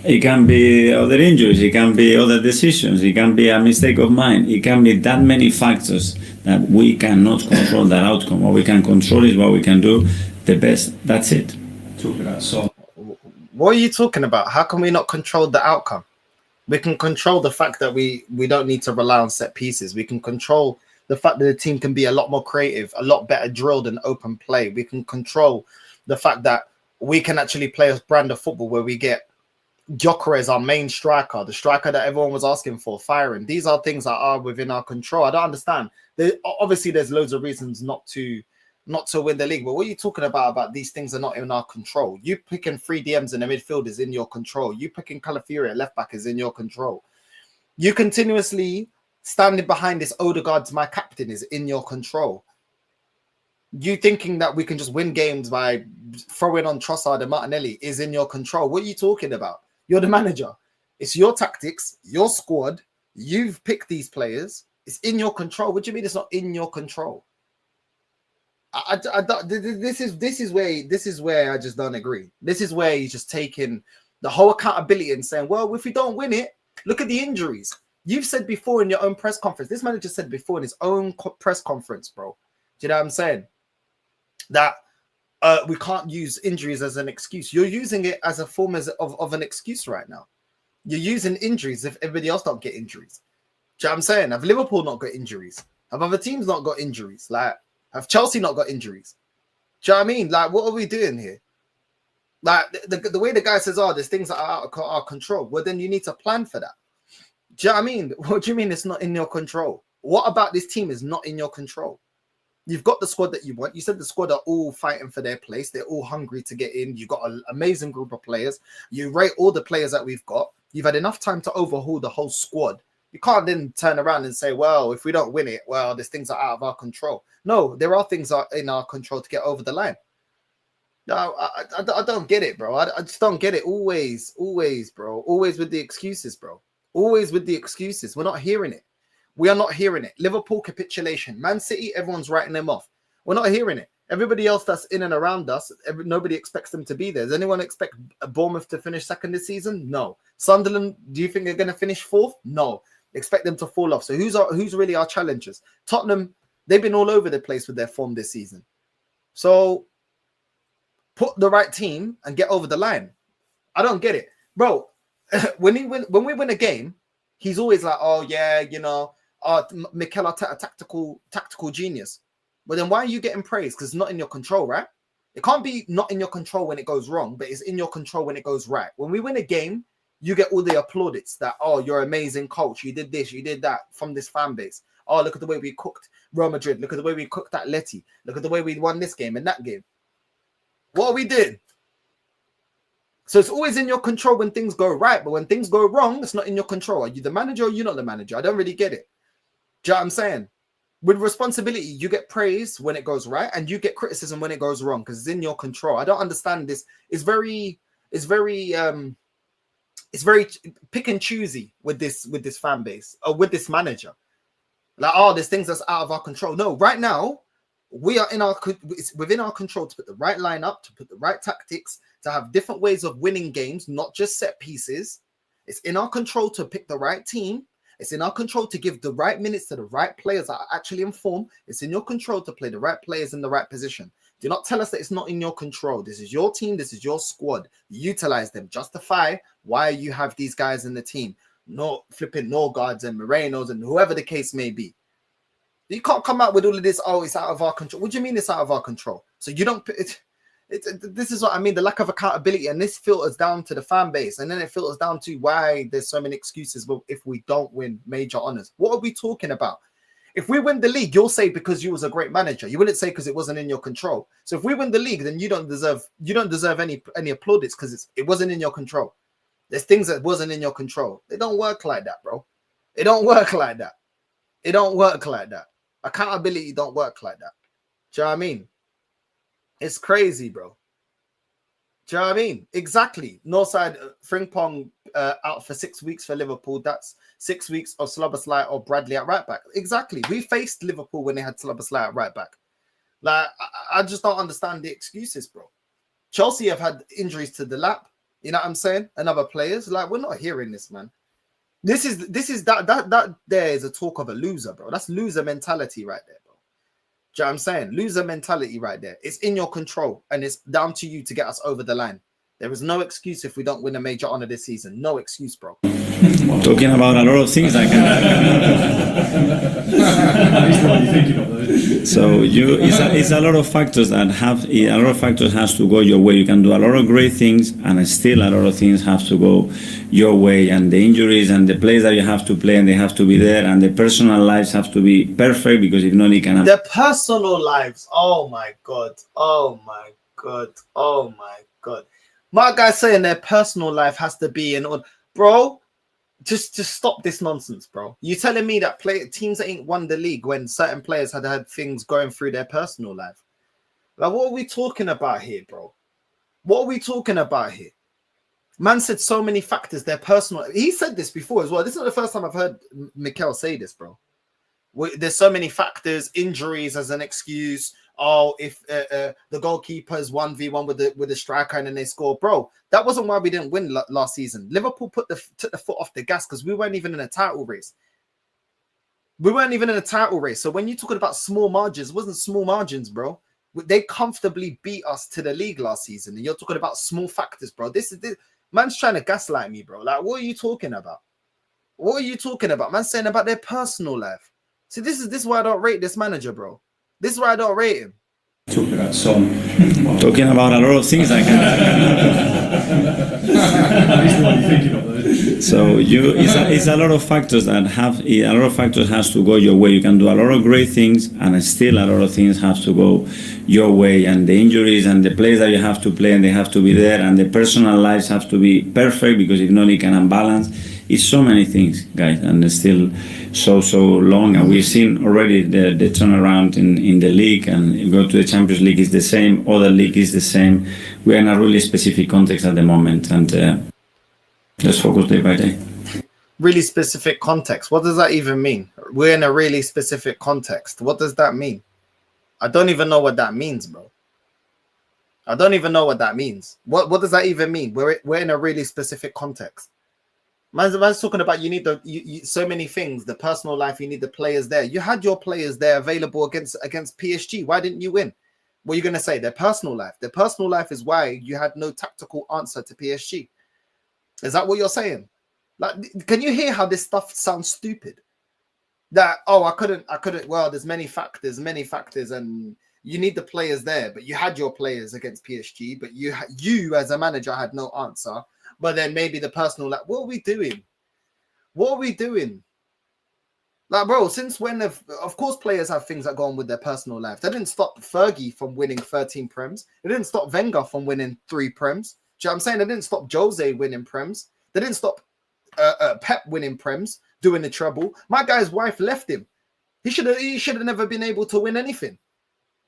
It can be other injuries, it can be other decisions, it can be a mistake of mine. It can be that many factors that we cannot control that outcome. What we can control is what we can do the best. That's it. Talking about Son. What are you talking about? How can we not control the outcome? We can control the fact that we don't need to rely on set pieces. We can control the fact that the team can be a lot more creative, a lot better drilled and open play. We can control the fact that we can actually play a brand of football where we get Gyökeres, our main striker, the striker that everyone was asking for, firing. These are things that are within our control. I don't understand. Obviously, there's loads of reasons not to win the league. But what are you talking about these things are not in our control? You picking 3 DMs in the midfield is in your control. You picking Calafiori at left back is in your control. You continuously standing behind this Odegaard's my captain is in your control. You thinking that we can just win games by throwing on Trossard and Martinelli is in your control. What are you talking about? You're the manager. It's your tactics, your squad. You've picked these players. It's in your control. What do you mean it's not in your control? This is where I just don't agree. This is where he's just taking the whole accountability and saying, well, if we don't win it, look at the injuries. You've said before in your own press conference. This manager said before in his own press conference, bro. Do you know what I'm saying? That we can't use injuries as an excuse. You're using it as a form of an excuse right now. You're using injuries if everybody else don't get injuries. Do you know what I'm saying? Have Liverpool not got injuries? Have other teams not got injuries? Like, have Chelsea not got injuries? Do you know what I mean? Like, what are we doing here? Like, the way the guy says, oh, there's things that are out of our control. Well, then you need to plan for that. Do you know what I mean? What do you mean it's not in your control? What about this team is not in your control? You've got the squad that you want. You said the squad are all fighting for their place. They're all hungry to get in. You've got an amazing group of players. You rate all the players that we've got. You've had enough time to overhaul the whole squad. You can't then turn around and say, well, if we don't win it, well, there's things that are out of our control. No, there are things that are in our control to get over the line. No, I don't get it, bro. I just don't get it. Always, bro. Always with the excuses, bro. Always with the excuses. We're not hearing it. We are not hearing it. Liverpool capitulation. Man City, everyone's writing them off. We're not hearing it. Everybody else that's in and around us, nobody expects them to be there. Does anyone expect Bournemouth to finish second this season? No. Sunderland, do you think they're going to finish fourth? No. Expect them to fall off. So who's really our challengers? Tottenham, they've been all over the place with their form this season. So put the right team and get over the line. I don't get it. Bro, when we win a game, he's always like, oh yeah, you know, Mikel Arteta, tactical genius. But then why are you getting praised? Because it's not in your control, right? It can't be not in your control when it goes wrong, but it's in your control when it goes right. When we win a game, you get all the applaudits that, oh, you're an amazing coach. You did this, you did that from this fan base. Oh, look at the way we cooked Real Madrid. Look at the way we cooked Atleti. Look at the way we won this game and that game. What are we doing? So it's always in your control when things go right, but when things go wrong, it's not in your control. Are you the manager or you're not the manager? I don't really get it. Do you know what I'm saying? With responsibility, you get praise when it goes right, and you get criticism when it goes wrong because it's in your control. I don't understand this. It's very pick and choosy with this fan base or with this manager. Like, oh, there's things that's out of our control. No, right now it's within our control to put the right lineup, to put the right tactics, to have different ways of winning games, not just set pieces. It's in our control to pick the right team. It's in our control to give the right minutes to the right players that are actually in form. It's in your control to play the right players in the right position. Do not tell us that it's not in your control. This is your team. This is your squad. Utilize them. Justify why you have these guys in the team. No flipping Norgards and Morenos and whoever the case may be. You can't come out with all of this. Oh, it's out of our control. What do you mean it's out of our control? So you don't. This is what I mean. The lack of accountability, and this filters down to the fan base, and then it filters down to why there's so many excuses. But if we don't win major honors, what are we talking about? If we win the league, you'll say because you was a great manager. You wouldn't say because it wasn't in your control. So if we win the league, then you don't deserve any plaudits because it wasn't in your control. There's things that wasn't in your control. It don't work like that, bro. It don't work like that. It don't work like that. Accountability don't work like that. Do you know what I mean? It's crazy, bro. Do you know what I mean? Exactly. Northside, Frimpong out for 6 weeks for Liverpool. That's 6 weeks of Szoboszlai or Bradley at right back. Exactly. We faced Liverpool when they had Szoboszlai at right back. Like, I just don't understand the excuses, bro. Chelsea have had injuries to the lap. You know what I'm saying? And other players. Like, we're not hearing this, man. This is that there is a talk of a loser, bro. That's loser mentality right there, bro. Do you know what I'm saying? Loser mentality right there. It's in your control, and it's down to you to get us over the line. There is no excuse if we don't win a major honor this season. No excuse, bro. Talking about a lot of things I can. So it's a lot of factors that have a lot of factors has to go your way. You can do a lot of great things, and still a lot of things have to go your way. And the injuries and the plays that you have to play, and they have to be there, and the personal lives have to be perfect, because if not, it can. Their personal lives. Oh my god. Oh my god. Oh my god. My guy's saying their personal life has to be in order, bro. Just stop this nonsense, bro. You telling me that teams that ain't won the league when certain players had things going through their personal life? Like, what are we talking about here, bro? What are we talking about here? Man said so many factors. Their personal. He said this before as well. This is not the first time I've heard Mikel say this, bro. There's so many factors, injuries as an excuse. Oh, if the goalkeeper is 1v1 with the striker and then they score, bro. That wasn't why we didn't win last season. Liverpool took the foot off the gas because we weren't even in a title race. We weren't even in a title race. So when you're talking about small margins, it wasn't small margins, bro. They comfortably beat us to the league last season, and you're talking about small factors, bro. This man's trying to gaslight me, bro. Like, what are you talking about? What are you talking about? Man's saying about their personal life. See, this is why I don't rate this manager, bro. This is why I don't rate him. Talking about Son. Talking about a lot of things I can. So it's a lot of factors that have a lot of factors has to go your way. You can do a lot of great things, and still a lot of things have to go your way. And the injuries and the plays that you have to play, and they have to be there, and the personal lives have to be perfect, because if not, it can unbalance. It's so many things, guys, and it's still so long. And we've seen already the turnaround in the league, and you go to the Champions League, is the same, other league is the same. We're in a really specific context at the moment, and let's focus day by day. Really specific context. What does that even mean? We're in a really specific context. What does that mean? I don't even know what that means, bro. I don't even know what that means. What does that even mean? We're in a really specific context. Man's talking about you need so many things. The personal life, you need the players there. You had your players there available against PSG. Why didn't you win? What are you going to say? Their personal life. Their personal life is why you had no tactical answer to PSG. Is that what you're saying? Like, can you hear how this stuff sounds stupid? That, oh, I couldn't. Well, there's many factors, and you need the players there. But you had your players against PSG, but you as a manager had no answer. But then maybe the personal, like, what are we doing? What are we doing? Like, bro, since when of course players have things that go on with their personal life. That didn't stop Fergie from winning 13 Prems. It didn't stop Wenger from winning 3 Prems. Do you know what I'm saying? They didn't stop Jose winning Prems. They didn't stop Pep winning Prems, doing the treble. My guy's wife left him. He should have never been able to win anything.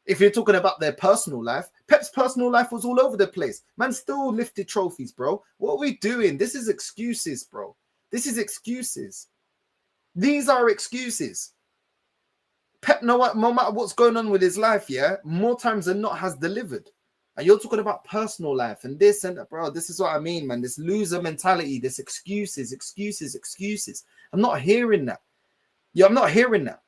If you're talking about their personal life, Pep's personal life was all over the place. Man still lifted trophies, bro. What are we doing? This is excuses, bro. This is excuses. These are excuses. Pep, no matter what's going on with his life, yeah, more times than not has delivered. And you're talking about personal life and this and that, bro. This is what I mean, man. This loser mentality, this excuses. I'm not hearing that. Yeah, I'm not hearing that.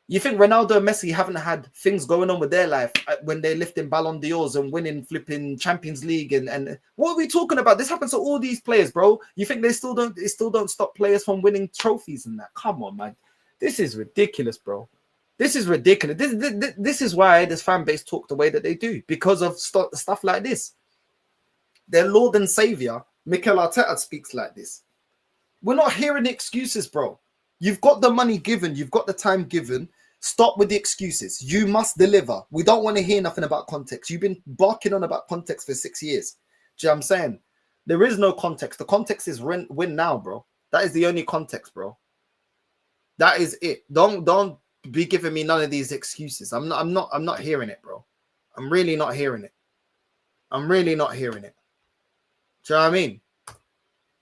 You think Ronaldo and Messi haven't had things going on with their life when they're lifting Ballon d'Ors and winning flipping Champions League and what are we talking about? This happens to all these players, bro. You think they still don't stop players from winning trophies and that? Come on, man. This is ridiculous, bro. This is ridiculous. This is why this fan base talk the way that they do, because of stuff like this. Their Lord and Savior, Mikel Arteta, speaks like this. We're not hearing the excuses, bro. You've got the money given. You've got the time given. Stop with the excuses. You must deliver. We don't want to hear nothing about context. You've been barking on about context for 6 years. Do you know what I'm saying? There is no context. The context is win now, bro. That is the only context, bro. That is it. Don't be giving me none of these excuses. I'm not hearing it, bro. I'm really not hearing it. I'm really not hearing it. Do you know what I mean?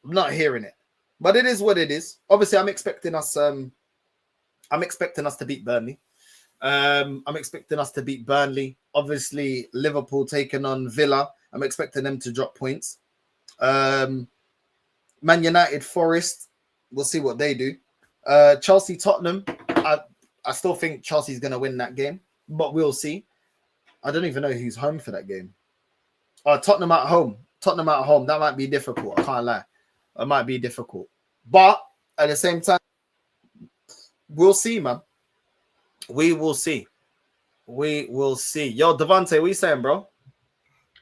I'm not hearing it. But it is what it is. Obviously, I'm expecting us to beat Burnley. I'm expecting us to beat Burnley. Obviously, Liverpool taking on Villa. I'm expecting them to drop points. Man United, Forest. We'll see what they do. Chelsea, Tottenham. I still think Chelsea's going to win that game, but we'll see. I don't even know who's home for that game. Tottenham at home. Tottenham at home, that might be difficult. I can't lie. It might be difficult. But at the same time, we'll see, man. We will see. We will see. Yo, Devante, what you saying, bro?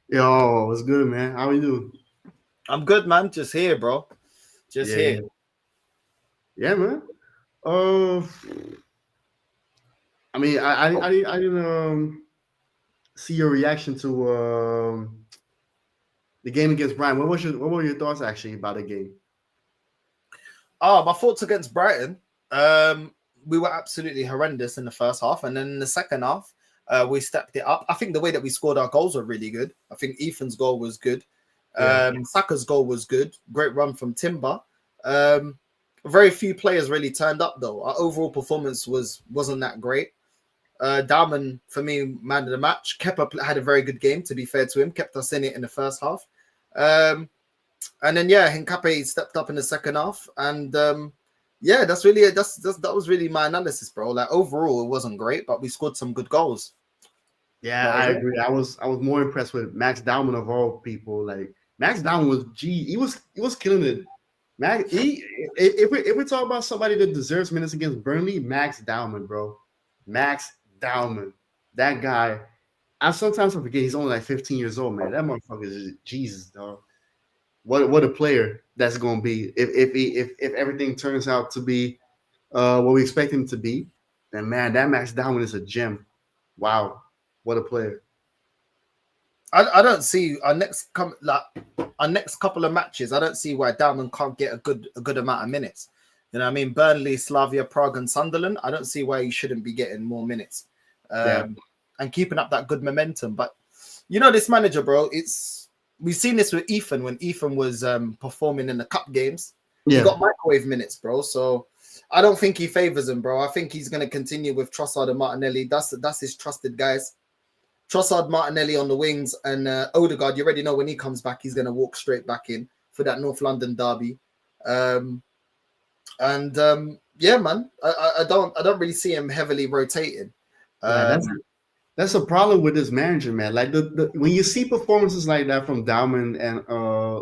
Yo, what's good, man? How are you? I'm good, man. Just here, bro. Just here. Yeah, man. I mean, I didn't see your reaction to the game against Brighton. What were your thoughts actually about the game? Oh, my thoughts against Brighton. We were absolutely horrendous in the first half, and then in the second half, we stepped it up. I think the way that we scored our goals were really good. I think Ethan's goal was good. Saka's goal was good. Great run from Timber. Very few players really turned up though. Our overall performance wasn't that great. Dalman, for me, man of the match. Kepa had a very good game, to be fair to him. Kept us in it in the first half. And then Hincapié stepped up in the second half. And that was really my analysis, bro. Like overall, it wasn't great, but we scored some good goals. Yeah, I agree. I was more impressed with Max Dalman of all people. Like Max Dalman he was killing it. If we talk about somebody that deserves minutes against Burnley, Max Dalman, bro. Max Dalman. That guy. I sometimes forget he's only like 15 years old, man. That motherfucker is Jesus, dog. What a player that's gonna be. If everything turns out to be what we expect him to be, then man, that Max Dalman is a gem. Wow. What a player. I don't see our next couple of matches. I don't see why Dalman can't get a good amount of minutes. You know what I mean? Burnley, Slavia, Prague, and Sunderland. I don't see why he shouldn't be getting more minutes and keeping up that good momentum. But you know, this manager, bro, we've seen this with Ethan when Ethan was performing in the cup games. He got microwave minutes, bro. So I don't think he favors him, bro. I think he's going to continue with Trossard and Martinelli. That's his trusted guys. Trossard, Martinelli on the wings, and Odegaard. You already know when he comes back, he's going to walk straight back in for that North London derby. Man, I don't really see him heavily rotating. That's a problem with this manager, man. Like when you see performances like that from Dalman and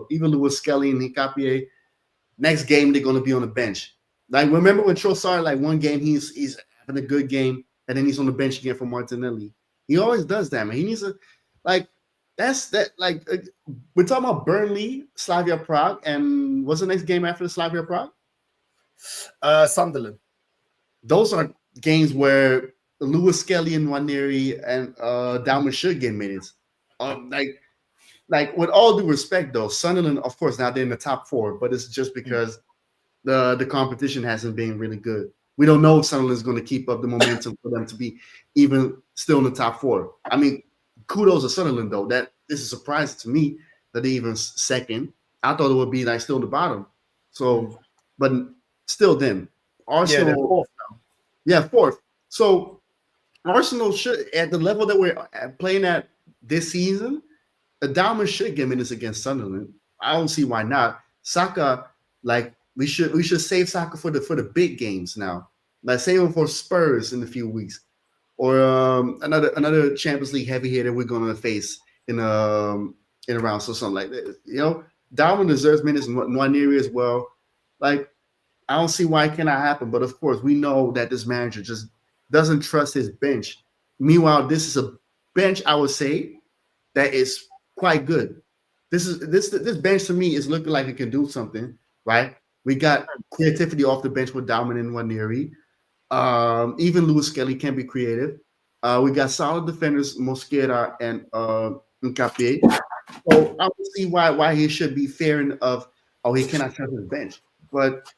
even Lewis Skelly and Hincapié, next game they're going to be on the bench. Like remember when Trossard, like one game he's having a good game and then he's on the bench again for Martinelli. He always does that, man. He needs to we're talking about Burnley, Slavia Prague, and what's the next game after the Slavia Prague? Sunderland. Those are games where Lewis Skelly and Nwaneri and Dalman should get minutes. Like with all due respect, though, Sunderland, of course, now they're in the top 4, but it's just because the competition hasn't been really good. We don't know if Sunderland is going to keep up the momentum for them to be even still in the top 4. I mean, kudos to Sunderland, though. That is a surprise to me that they even second. I thought it would be like still the bottom. So, but still, then Arsenal, they're fourth now. Yeah, fourth. So Arsenal should, at the level that we're playing at this season, the Dalman should get minutes against Sunderland. I don't see why not. Saka, like we should save Saka for the big games now. Like save him for Spurs in a few weeks, or another Champions League heavy hitter we're gonna face in a round, so something like that. You know, Dalman deserves minutes, and Nwaneri as well. Like I don't see why it cannot happen, but of course we know that this manager just doesn't trust his bench. Meanwhile, this is a bench I would say that is quite good. This bench to me is looking like it can do something, right? We got creativity off the bench with Dalman and Nwaneri. Even Lewis Skelly can be creative. We got solid defenders, Mosquera and Hincapié. So I don't see why he should be fearing of, he cannot trust his bench. But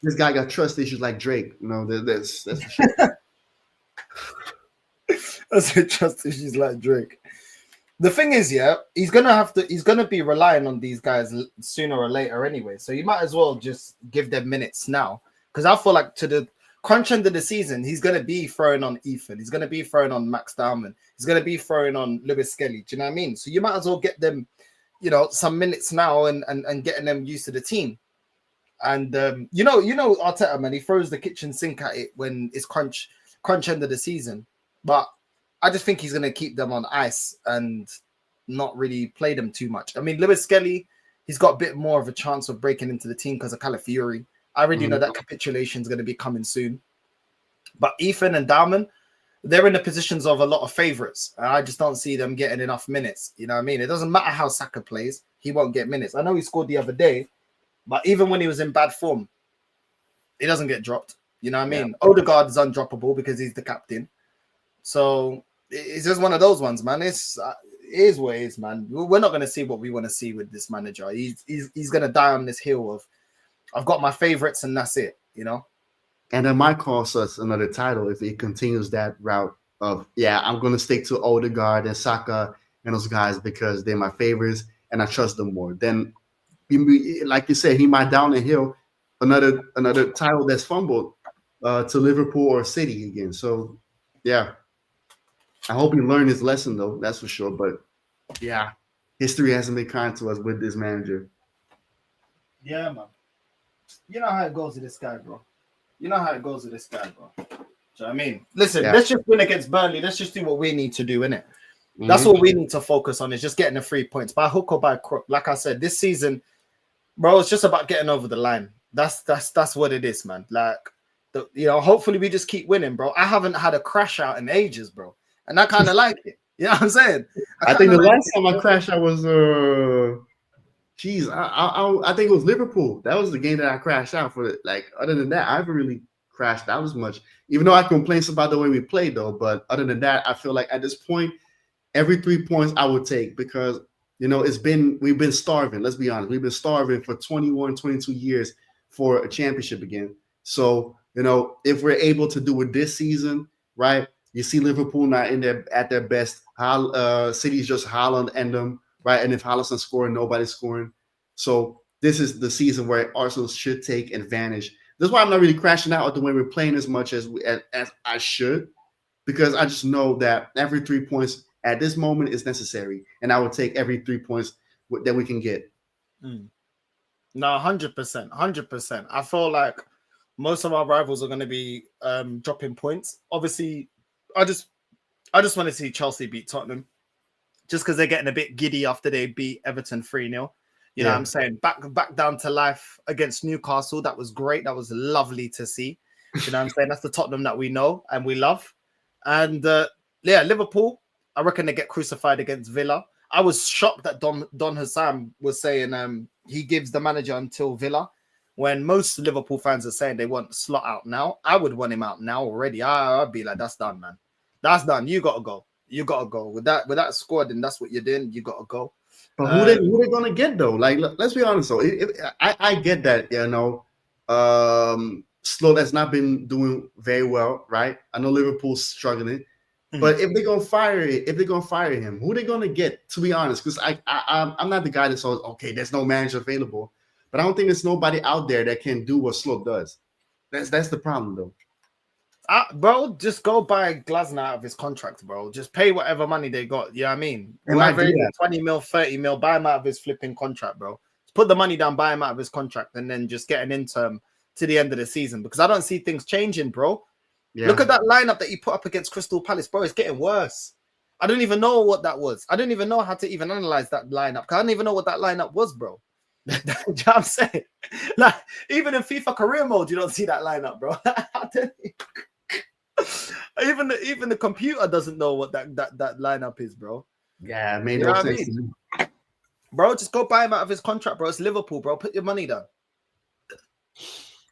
this guy got trust issues like Drake. You know, that's for sure. That's a trust issues like Drake. The thing is, he's gonna be relying on these guys sooner or later anyway. So you might as well just give them minutes now. Because I feel like to the crunch end of the season, he's gonna be throwing on Ethan. He's gonna be throwing on Max Dalman. He's gonna be throwing on Lewis Skelly. Do you know what I mean? So you might as well get them, some minutes now and getting them used to the team. And you know Arteta, man, he throws the kitchen sink at it when it's crunch end of the season. But I just think he's going to keep them on ice and not really played him too much. I mean, Lewis Skelly, he's got a bit more of a chance of breaking into the team because of Calafiori. I already know that capitulation is going to be coming soon. But Ethan and Dowman, they're in the positions of a lot of favourites. I just don't see them getting enough minutes. You know what I mean? It doesn't matter how Saka plays. He won't get minutes. I know he scored the other day, but even when he was in bad form, he doesn't get dropped. You know what I mean? Yeah. Odegaard is undroppable because he's the captain. So it's just one of those ones, man. It is what it is, man. We're not going to see what we want to see with this manager. He's going to die on this hill of, I've got my favourites and that's it, you know? And it might cost us another title if he continues that route of, I'm going to stick to Odegaard and Saka and those guys because they're my favorites and I trust them more. Then, like you said, he might down the hill another title that's fumbled to Liverpool or City again. So, I hope he learned his lesson, though. That's for sure. But, history hasn't been kind to us with this manager. Yeah, man. You know how it goes with this guy, bro. You know how it goes with this guy, bro. Do you know what I mean? Listen, let's just win against Burnley. Let's just do what we need to do, innit? That's what we need to focus on, is just getting the 3 points. By hook or by crook. Like I said, this season, bro, it's just about getting over the line. That's what it is, man. Like, hopefully we just keep winning, bro. I haven't had a crash out in ages, bro. And I kind of like it. You know what I'm saying? I think the last time I crashed out was I think it was Liverpool. That was the game that I crashed out for. Like, other than that, I haven't really crashed out as much. Even though I complain about the way we played, though. But other than that, I feel like at this point, every 3 points I would take because, we've been starving. Let's be honest. We've been starving for 21, 22 years for a championship again. So, if we're able to do it this season, right? You see Liverpool not at their best. City's just Haaland and them, right? And if Haaland's not scoring, nobody's scoring. So this is the season where Arsenal should take advantage. That's why I'm not really crashing out at the way we're playing as much as I should, because I just know that every 3 points at this moment is necessary, and I would take every 3 points that we can get. No, 100%, 100%. I feel like most of our rivals are going to be dropping points. Obviously, I just want to see Chelsea beat Tottenham, just because they're getting a bit giddy after they beat Everton 3-0. You know what I'm saying? Back down to life against Newcastle. That was great. That was lovely to see. You know what I'm saying? That's the Tottenham that we know and we love. And Liverpool, I reckon they get crucified against Villa. I was shocked that Don Hassan was saying he gives the manager until Villa, when most Liverpool fans are saying they want Slot out now. I would want him out now already. I'd be like, that's done, man. That's done. You got to go. You got to go. With that squad, and that's what you're doing, you got to go. But who they going to get, though? Like, let's be honest, though. I get that, Slot has not been doing very well, right? I know Liverpool's struggling. But if they're gonna fire him, who are they gonna get? To be honest, because I'm not the guy that says, okay, there's no manager available, but I don't think there's nobody out there that can do what Slot does. That's the problem, though. Bro, just go buy Glasner out of his contract, bro. Just pay whatever money they got. You know what I mean? Whatever 20 mil, 30 mil, buy him out of his flipping contract, bro. Just put the money down, buy him out of his contract, and then just get an interim to the end of the season, because I don't see things changing, bro. Yeah. Look at that lineup that he put up against Crystal Palace, bro. It's getting worse. I don't even know what that was. I don't even know how to even analyze that lineup. I don't even know what that lineup was, bro. You know what I'm saying? Like, even in FIFA career mode, you don't see that lineup, bro. even the computer doesn't know what that lineup is, bro. Yeah, it made no sense. Bro, just go buy him out of his contract, bro. It's Liverpool, bro. Put your money down.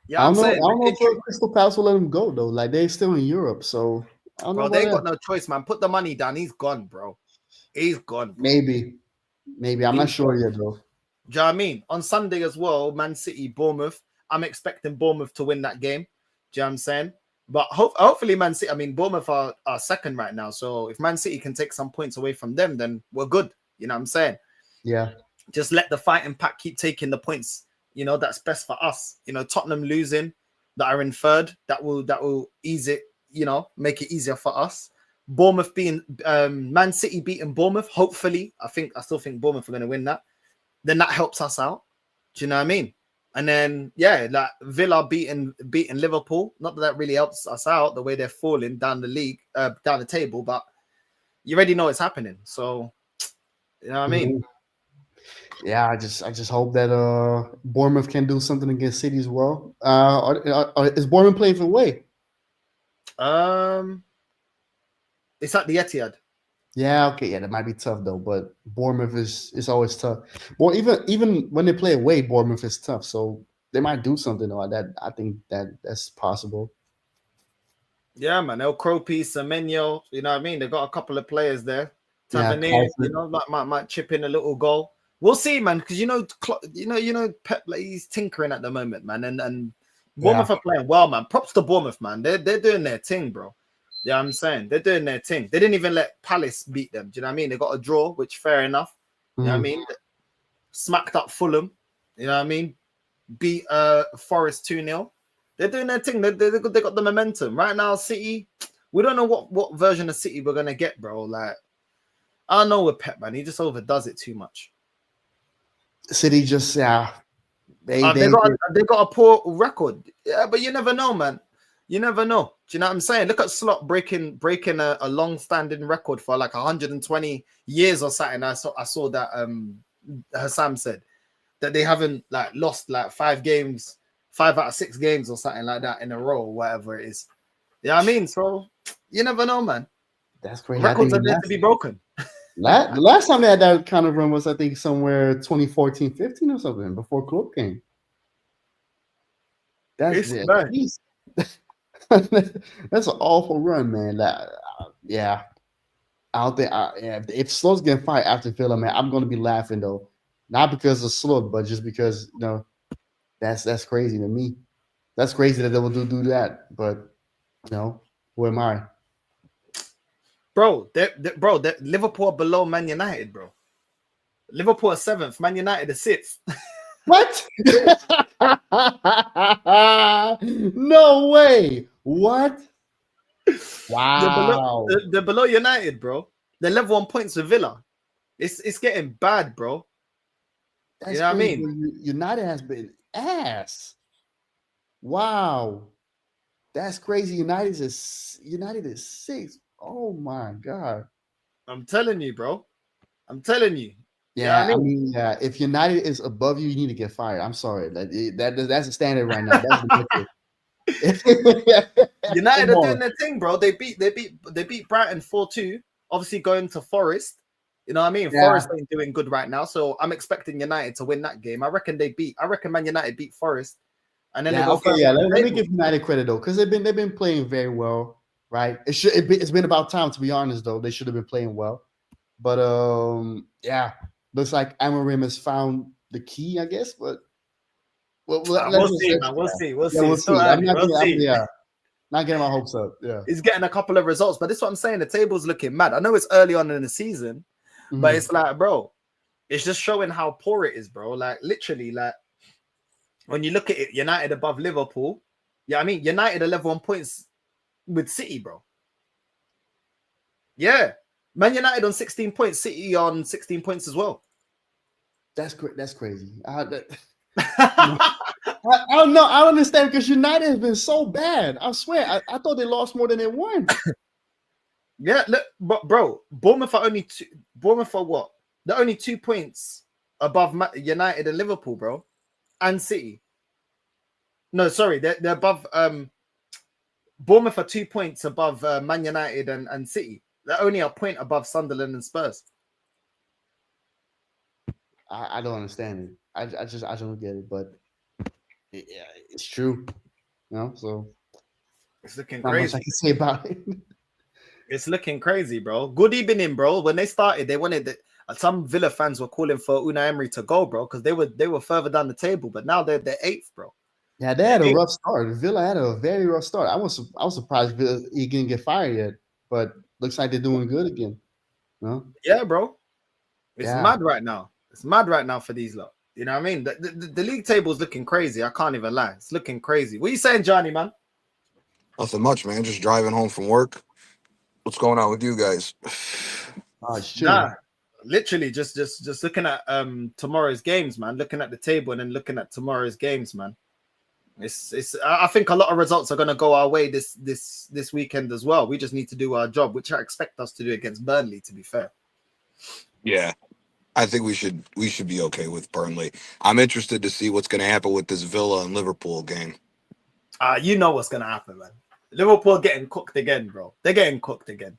Yeah, I don't know if Crystal Palace will let him go, though. Like, they're still in Europe, so I don't know. They ain't got no choice, man. Put the money down. He's gone, bro. He's gone. Bro. Maybe. I'm not sure yet, though. Do you know what I mean? On Sunday as well, Man City, Bournemouth. I'm expecting Bournemouth to win that game. Do you know what I'm saying? But hopefully Man City, I mean, Bournemouth are second right now. So if Man City can take some points away from them, then we're good. You know what I'm saying? Yeah. Just let the fighting pack keep taking the points. That's best for us. Tottenham losing, that are in third, that will ease it, make it easier for us. Bournemouth being Man City beating Bournemouth, hopefully. I still think Bournemouth are going to win that. Then that helps us out. Do you know what I mean? And then like Villa beating Liverpool. Not that really helps us out the way they're falling down the league, down the table, but you already know it's happening. So You know what I mean? Yeah, I just hope that Bournemouth can do something against City as well. Is Bournemouth playing for away? It's at the Etihad. Yeah, okay, yeah, that might be tough though. But Bournemouth is always tough. Well, even when they play away, Bournemouth is tough. So they might do something like that. I think that's possible. Yeah, man. El Cropi, Semenyo, you know what I mean? They got a couple of players there. Yeah, Tavernier, you know, might chip in a little goal. We'll see, man, because you know, Pep, like, he's tinkering at the moment, man, and Bournemouth are playing well, man. Props to Bournemouth, man. They're doing their thing, bro. Yeah, I'm saying they're doing their thing. They didn't even let Palace beat them. Do you know what I mean? They got a draw, which fair enough. You know what I mean? Smacked up Fulham. You know what I mean? Beat Forest 2-0. They're doing their thing. They got the momentum right now. City, we don't know what version of City we're gonna get, bro. Like, I don't know with Pep, man. He just overdoes it too much. City just they got a poor record. Yeah, but you never know, man. You never know. Do you know what I'm saying? Look at Slot breaking a long-standing record for like 120 years or something. I saw that Hassam said that they haven't like lost like 5 out of 6 games or something like that in a row, or whatever it is. You know what I mean? So you never know, man. That's crazy. Records are there to be broken. The last time they had that kind of run was, I think, somewhere 2014-15 or something before Klopp came. That's it. That's an awful run, man. Yeah. I don't think if Slot's getting fired after Villa, man, I'm gonna be laughing though. Not because of Slot, but just because that's crazy to me. That's crazy that they will do that. But who am I? Bro, Liverpool are below Man United, bro. Liverpool are 7th, Man United are 6th. What? No way. What? Wow. They're below United, bro. They're level on points with Villa. It's getting bad, bro. That's you know crazy. what I mean? United has been ass. Wow. That's crazy. United is 6th. Oh my God. I'm telling you, bro. I'm telling you. Yeah, I mean, if United is above you, you need to get fired. I'm sorry. That's the standard right now. That's United are doing their thing, bro. They beat Brighton 4-2. Obviously going to Forest. You know what I mean? Yeah. Forest ain't doing good right now, so I'm expecting United to win that game. I reckon Man United beat Forest, and then they go. Okay, let me give United credit though, because they've been playing very well, right? It's been about time, to be honest. Though they should have been playing well, but looks like Amorim has found the key, I guess. But we'll see, man. We'll see. Not getting my hopes up. Yeah, he's getting a couple of results, but this is what I'm saying. The table's looking mad. I know it's early on in the season, but it's like, bro, it's just showing how poor it is, bro. Like literally, like when you look at it, United above Liverpool. Yeah, I mean United are level on points with City, bro. Yeah, Man United on 16 points, City on 16 points as well. That's crazy. I don't know. I don't understand, because United has been so bad. I swear. I thought they lost more than they won. Yeah, look, but bro, Bournemouth are only two. Bournemouth are what? They're only 2 points above United and Liverpool, bro, and City. No, sorry, they're above. Bournemouth are 2 points above Man United and City. They're only a point above Sunderland and Spurs. I don't understand it. I don't get it, but it's true. So it's looking not crazy. much I can say about it. It's looking crazy, bro. Good evening, bro. When they started, they wanted some Villa fans were calling for Unai Emery to go, bro, because they were further down the table, but now they're 8th, bro. Yeah, they had a rough start. Villa had a very rough start. I was surprised Villa he didn't get fired yet, but looks like they're doing good again. Yeah, bro. It's mad right now. It's mad right now for these lot. You know what I mean? The league table is looking crazy. I can't even lie. It's looking crazy. What are you saying, Johnny, man? Nothing much, man. Just driving home from work. What's going on with you guys? Nah, literally just looking at tomorrow's games, man. Looking at the table and then looking at tomorrow's games, man. It's. I think a lot of results are going to go our way this weekend as well. We just need to do our job, which I expect us to do against Burnley. To be fair. Yeah. I think we should be okay with Burnley. I'm interested to see what's going to happen with this Villa and Liverpool game. You know what's gonna happen, man. Liverpool getting cooked again, bro. They're getting cooked again.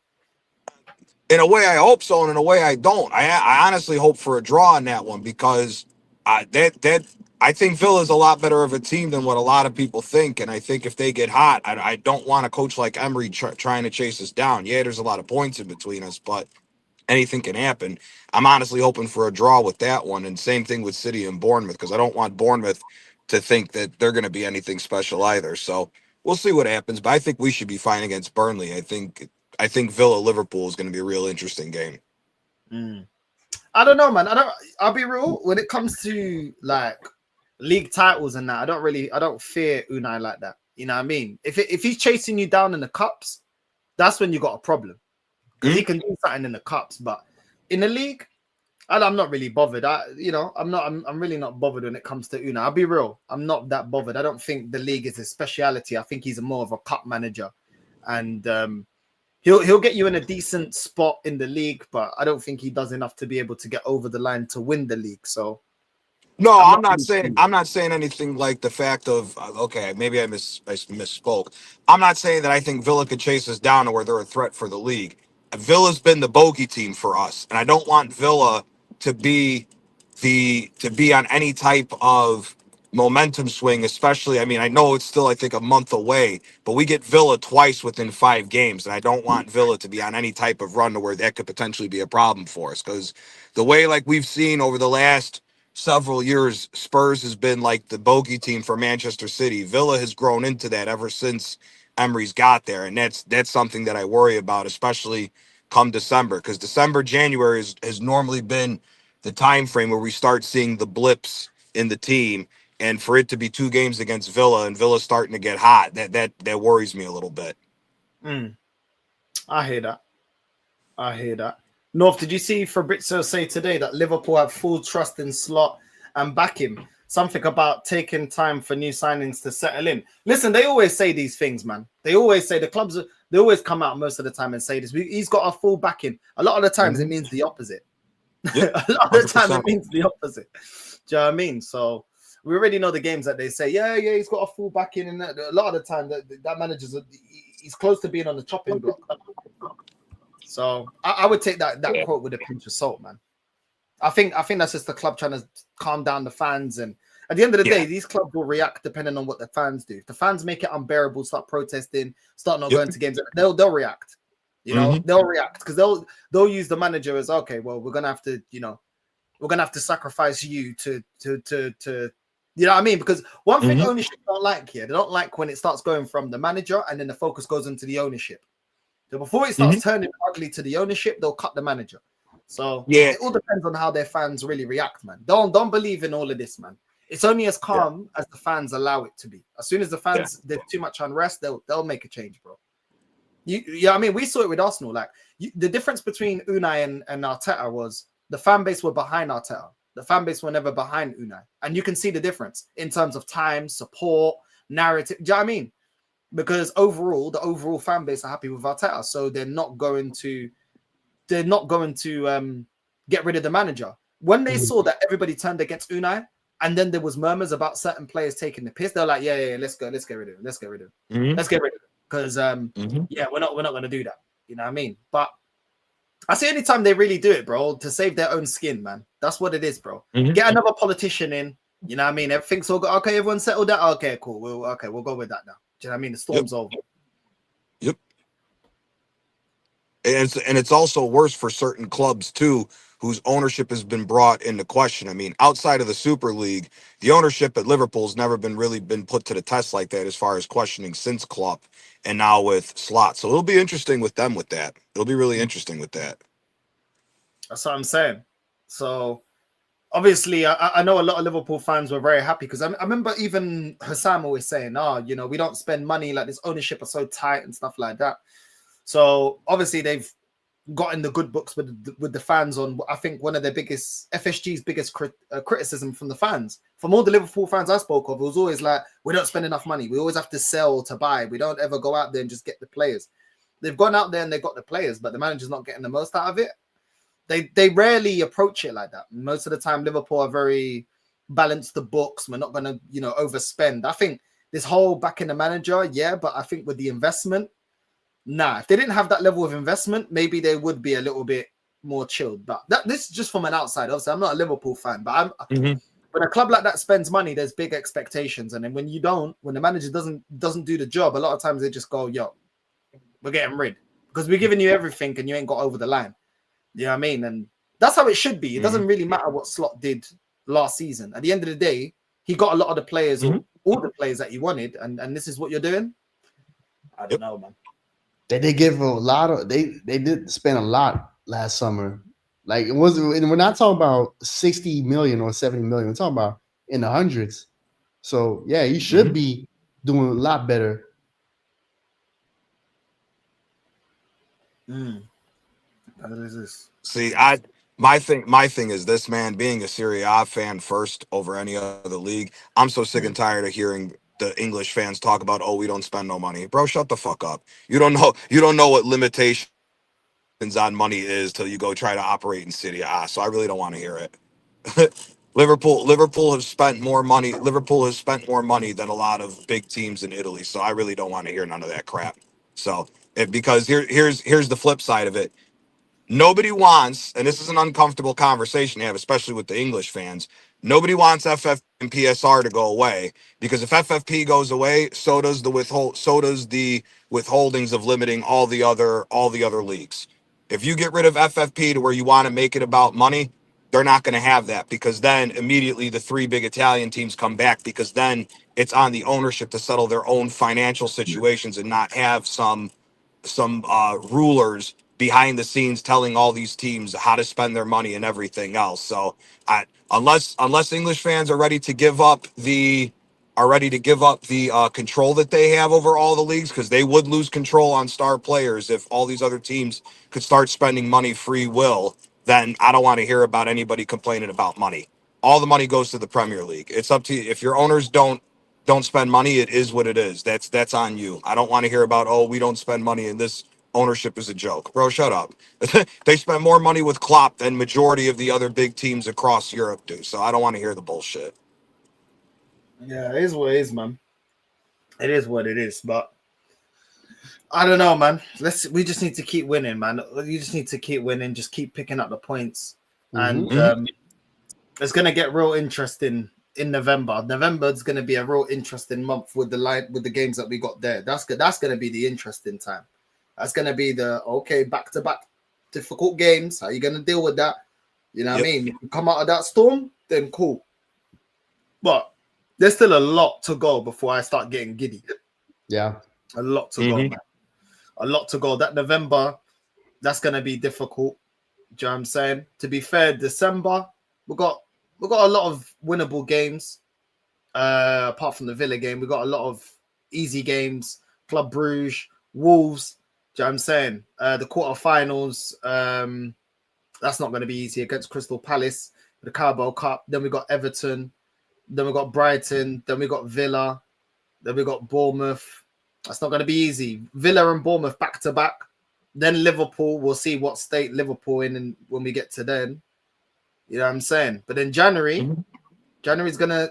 In a way, I hope so, and in a way, I don't. I honestly hope for a draw in that one because I think Villa's a lot better of a team than what a lot of people think, and I think if they get hot, I don't want a coach like Emery trying to chase us down. Yeah, there's a lot of points in between us, but anything can happen. I'm honestly hoping for a draw with that one, and same thing with City and Bournemouth because I don't want Bournemouth to think that they're going to be anything special either. So we'll see what happens, but I think we should be fine against Burnley. I think Villa Liverpool is going to be a real interesting game. I don't know, man. I'll be real. When it comes to like league titles and that, I don't fear Unai like that. You know what I mean? If he's chasing you down in the cups, that's when you got a problem. Because he can do something in the cups, but in the league, I'm not really bothered. I'm really not bothered when it comes to Unai. I'll be real. I'm not that bothered. I don't think the league is a speciality. I think he's more of a cup manager, and he'll get you in a decent spot in the league, but I don't think he does enough to be able to get over the line to win the league. So no, I'm not saying anything like the fact of okay, maybe I misspoke. I'm not saying that I think Villa could chase us down or where they're a threat for the league. Villa's been the bogey team for us, and I don't want Villa to be on any type of momentum swing, especially. I mean, I know it's still, I think, a month away, but we get Villa twice within 5 games, and I don't want Villa to be on any type of run to where that could potentially be a problem for us. Because the way, like we've seen over the last several years, Spurs has been like the bogey team for Manchester City. Villa has grown into that ever since Emery's got there, and that's something that I worry about, especially come December, because January has normally been the time frame where we start seeing the blips in the team, and for it to be 2 games against Villa and Villa starting to get hot, that worries me a little bit. I hear that. North, did you see Fabrizio say today that Liverpool have full trust in Slot and back him? Something about taking time for new signings to settle in. Listen, they always say these things, man. They always say they always come out most of the time and say this. He's got a full backing. A lot of the times it means the opposite. Yep, a lot of the time it means the opposite. Do you know what I mean? So we already know the games that they say, yeah, he's got a full backing, and a lot of the time that manager's he's close to being on the chopping block. So I would take that quote with a pinch of salt, man. I think that's just the club trying to calm down the fans, and at the end of the day, these clubs will react depending on what the fans do. If the fans make it unbearable, start protesting, start not going to games, they'll react. You know, they'll react because they'll use the manager as, okay, well, we're gonna have to sacrifice you to you know what I mean? Because one thing ownership don't like here, they don't like when it starts going from the manager and then the focus goes into the ownership. So before it starts turning ugly to the ownership, they'll cut the manager. So it all depends on how their fans really react, man. Don't believe in all of this, man. It's only as calm as the fans allow it to be. As soon as the fans there's too much unrest, they'll make a change, bro. I mean, we saw it with Arsenal. Like the difference between Unai and Arteta was the fan base were behind Arteta. The fan base were never behind Unai, and you can see the difference in terms of time, support, narrative. Do you know what I mean? Because the overall fan base are happy with Arteta, so they're not going to get rid of the manager. When they saw that everybody turned against Unai, and then there was murmurs about certain players taking the piss, they're like, yeah, let's get rid of him. Let's get rid of him. Because we're not going to do that. You know what I mean? But I see anytime they really do it, bro, to save their own skin, man. That's what it is, bro. Get another politician in. You know what I mean? Everything's all good. Okay, everyone settled that. Okay, cool. We'll go with that now. Do you know what I mean? The storm's over. Yep. And it's also worse for certain clubs too, whose ownership has been brought into question. I mean, outside of the Super League, the ownership at Liverpool's never been put to the test like that as far as questioning since Klopp and now with Slot. So it'll be interesting with them with that. It'll be really interesting with that. That's what I'm saying. So obviously, I know a lot of Liverpool fans were very happy because I remember even Hassam always saying, we don't spend money, like this ownership are so tight and stuff like that. So obviously they've got in the good books with the fans on, I think, one of their biggest, FSG's biggest criticism from the fans. From all the Liverpool fans I spoke of, it was always like, we don't spend enough money. We always have to sell to buy. We don't ever go out there and just get the players. They've gone out there and they got the players, but the manager's not getting the most out of it. They rarely approach it like that. Most of the time, Liverpool are very balanced the books. We're not going to, overspend. I think this whole backing the manager, yeah, but I think with the investment, nah. If they didn't have that level of investment, maybe they would be a little bit more chilled. But this is just from an outside. Obviously, I'm not a Liverpool fan, but when a club like that spends money, there's big expectations, and then when the manager doesn't do the job, a lot of times they just go, "Yo, we're getting rid because we're giving you everything, and you ain't got over the line." You know what I mean? And that's how it should be. It doesn't really matter what Slot did last season. At the end of the day, he got a lot of the players, or all the players that he wanted, and this is what you're doing. I don't know, man. They did give a lot of they did spend a lot last summer. Like it wasn't, and we're not talking about 60 million or 70 million. We're talking about in the hundreds. So yeah, he should be doing a lot better. What is this? See, my thing is this, man, being a Serie A fan first over any other league. I'm so sick and tired of hearing the English fans talk about, oh, we don't spend no money. Bro, shut the fuck up. You don't know what limitations on money is till you go try to operate in Serie A. So I really don't want to hear it. Liverpool has spent more money. Liverpool has spent more money than a lot of big teams in Italy. So I really don't want to hear none of that crap. So because here's the flip side of it. Nobody wants, and this is an uncomfortable conversation to have, especially with the English fans. Nobody wants FF and PSR to go away, because if FFP goes away, so does the withholdings of limiting all the other leagues. If you get rid of FFP to where you want to make it about money, they're not going to have that, because then immediately the three big Italian teams come back, because then it's on the ownership to settle their own financial situations and not have some rulers behind the scenes telling all these teams how to spend their money and everything else. So unless English fans are ready to give up the control that they have over all the leagues, because they would lose control on star players if all these other teams could start spending money free will, then I don't want to hear about anybody complaining about money. All the money goes to the Premier League. It's up to you. If your owners don't spend money, it is what it is. That's on you. I don't want to hear about, oh, we don't spend money and this ownership is a joke. Bro, shut up. They spend more money with Klopp than majority of the other big teams across Europe do. So I don't want to hear the bullshit. Yeah, it is what it is, man. It is what it is, but I don't know, man. We just need to keep winning, man. You just need to keep winning, just keep picking up the points. And it's gonna get real interesting in November. November is gonna be a real interesting month with the games that we got there. That's gonna be the interesting time. That's gonna be the back-to-back difficult games. How are you gonna deal with that? You know what I mean? If you come out of that storm, then cool. But there's still a lot to go before I start getting giddy. Yeah. A lot to go, man. A lot to go. That November, that's gonna be difficult. Do you know what I'm saying? To be fair, December, we got a lot of winnable games. Apart from the Villa game, we got a lot of easy games. Club Brugge, Wolves. Do you know what I'm saying? The quarterfinals, that's not going to be easy against Crystal Palace, the Carabao Cup. Then we got Everton. Then we got Brighton. Then we got Villa. Then we got Bournemouth. That's not going to be easy. Villa and Bournemouth back to back. Then Liverpool. We'll see what state Liverpool in and when we get to then. You know what I'm saying? But then January, man. January's gonna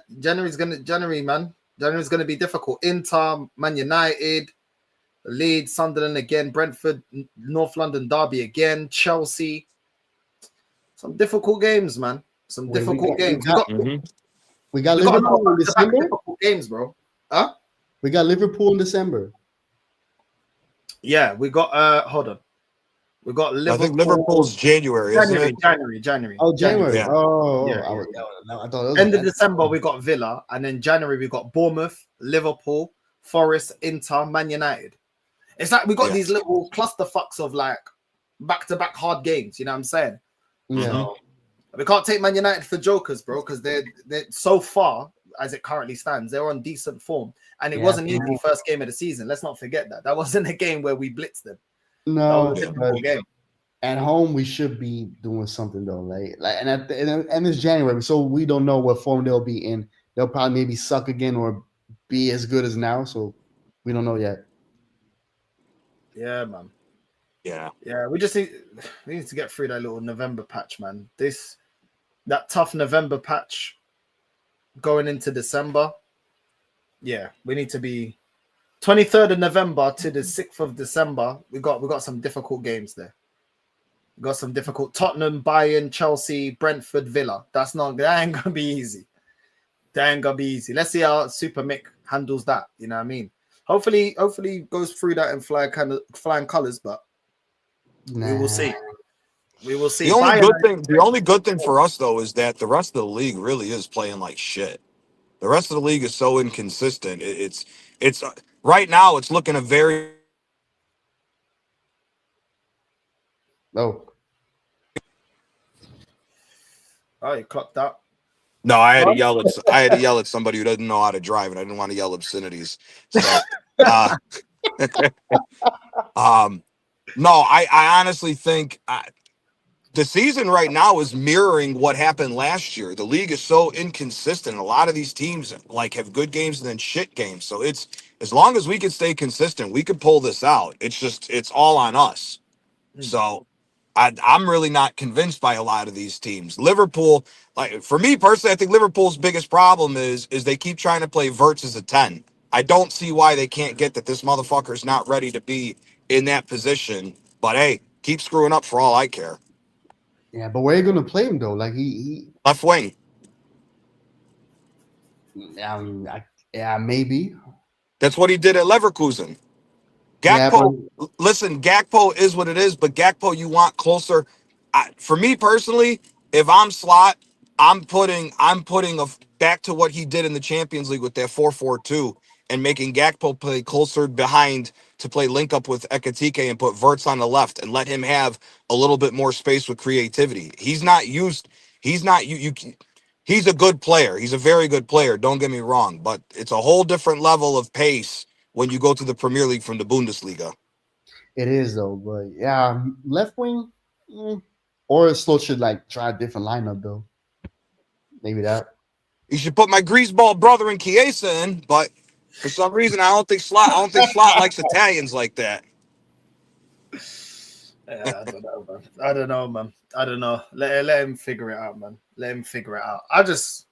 be difficult. Inter, Man United, Leeds, Sunderland again, Brentford, North London Derby again, Chelsea. Some difficult games, man. Some difficult games. We got Liverpool in December. Difficult games, bro. Huh? We got Liverpool in December. Yeah, we got hold on. We got Liverpool. I think Liverpool's January. January. Oh, January. Yeah. Oh, Yeah. I thought it was End of December we got Villa, and then January we got Bournemouth, Liverpool, Forest, Inter, Man United. It's like we got these little clusterfucks of like back-to-back hard games. You know what I'm saying? Yeah. So, we can't take Man United for jokers, bro, because they're so far as it currently stands, they're on decent form, and it wasn't even the first game of the season. Let's not forget that. That wasn't a game where we blitzed them. No, but at home we should be doing something though, and it's January, so we don't know what form they'll be in. They'll probably maybe suck again or be as good as now, so we don't know yet. Yeah, man. Yeah. Yeah, we need to get through that little November patch, man. That tough November patch going into December. Yeah, we need to be 23rd of November to the 6th of December. We got some difficult games there. We got some difficult Tottenham, Bayern, Chelsea, Brentford, Villa. That ain't gonna be easy. That ain't gonna be easy. Let's see how Super Mick handles that. You know what I mean? Hopefully goes through that in flying colors, but we will see. We will see. The only good thing for us though is that the rest of the league really is playing like shit. The rest of the league is so inconsistent. It's right now it's looking a very Oh, you clocked that. No, I had to yell at somebody who doesn't know how to drive, and I didn't want to yell obscenities. So, no, I honestly think the season right now is mirroring what happened last year. The league is so inconsistent. A lot of these teams like have good games and then shit games. So it's as long as we can stay consistent, we could pull this out. It's all on us. So I'm really not convinced by a lot of these teams. Liverpool, like for me personally, I think Liverpool's biggest problem is they keep trying to play Verts as a 10. I don't see why they can't get that this motherfucker's not ready to be in that position. But hey, keep screwing up for all I care. yeah, but where are you gonna play him though? Like he Left wing. yeah, maybe. That's what he did at Leverkusen. Yeah, Gakpo, listen, Gakpo is what it is, but Gakpo you want closer. For me personally, if I'm Slot, I'm putting back to what he did in the Champions League with that 4-4-2 and making Gakpo play closer behind to play link up with Ekatike and put Verts on the left and let him have a little bit more space with creativity. He's a good player. He's a very good player. Don't get me wrong, but it's a whole different level of pace when you go to the Premier League from the Bundesliga. it is though. But yeah, left wing, or Slow should like try a different lineup though. Maybe that. You should put my greaseball brother in Chiesa in, but for some reason I don't think Slot likes Italians like that. Yeah, I don't know, man. I don't know. Let him figure it out, man. Let him figure it out. I just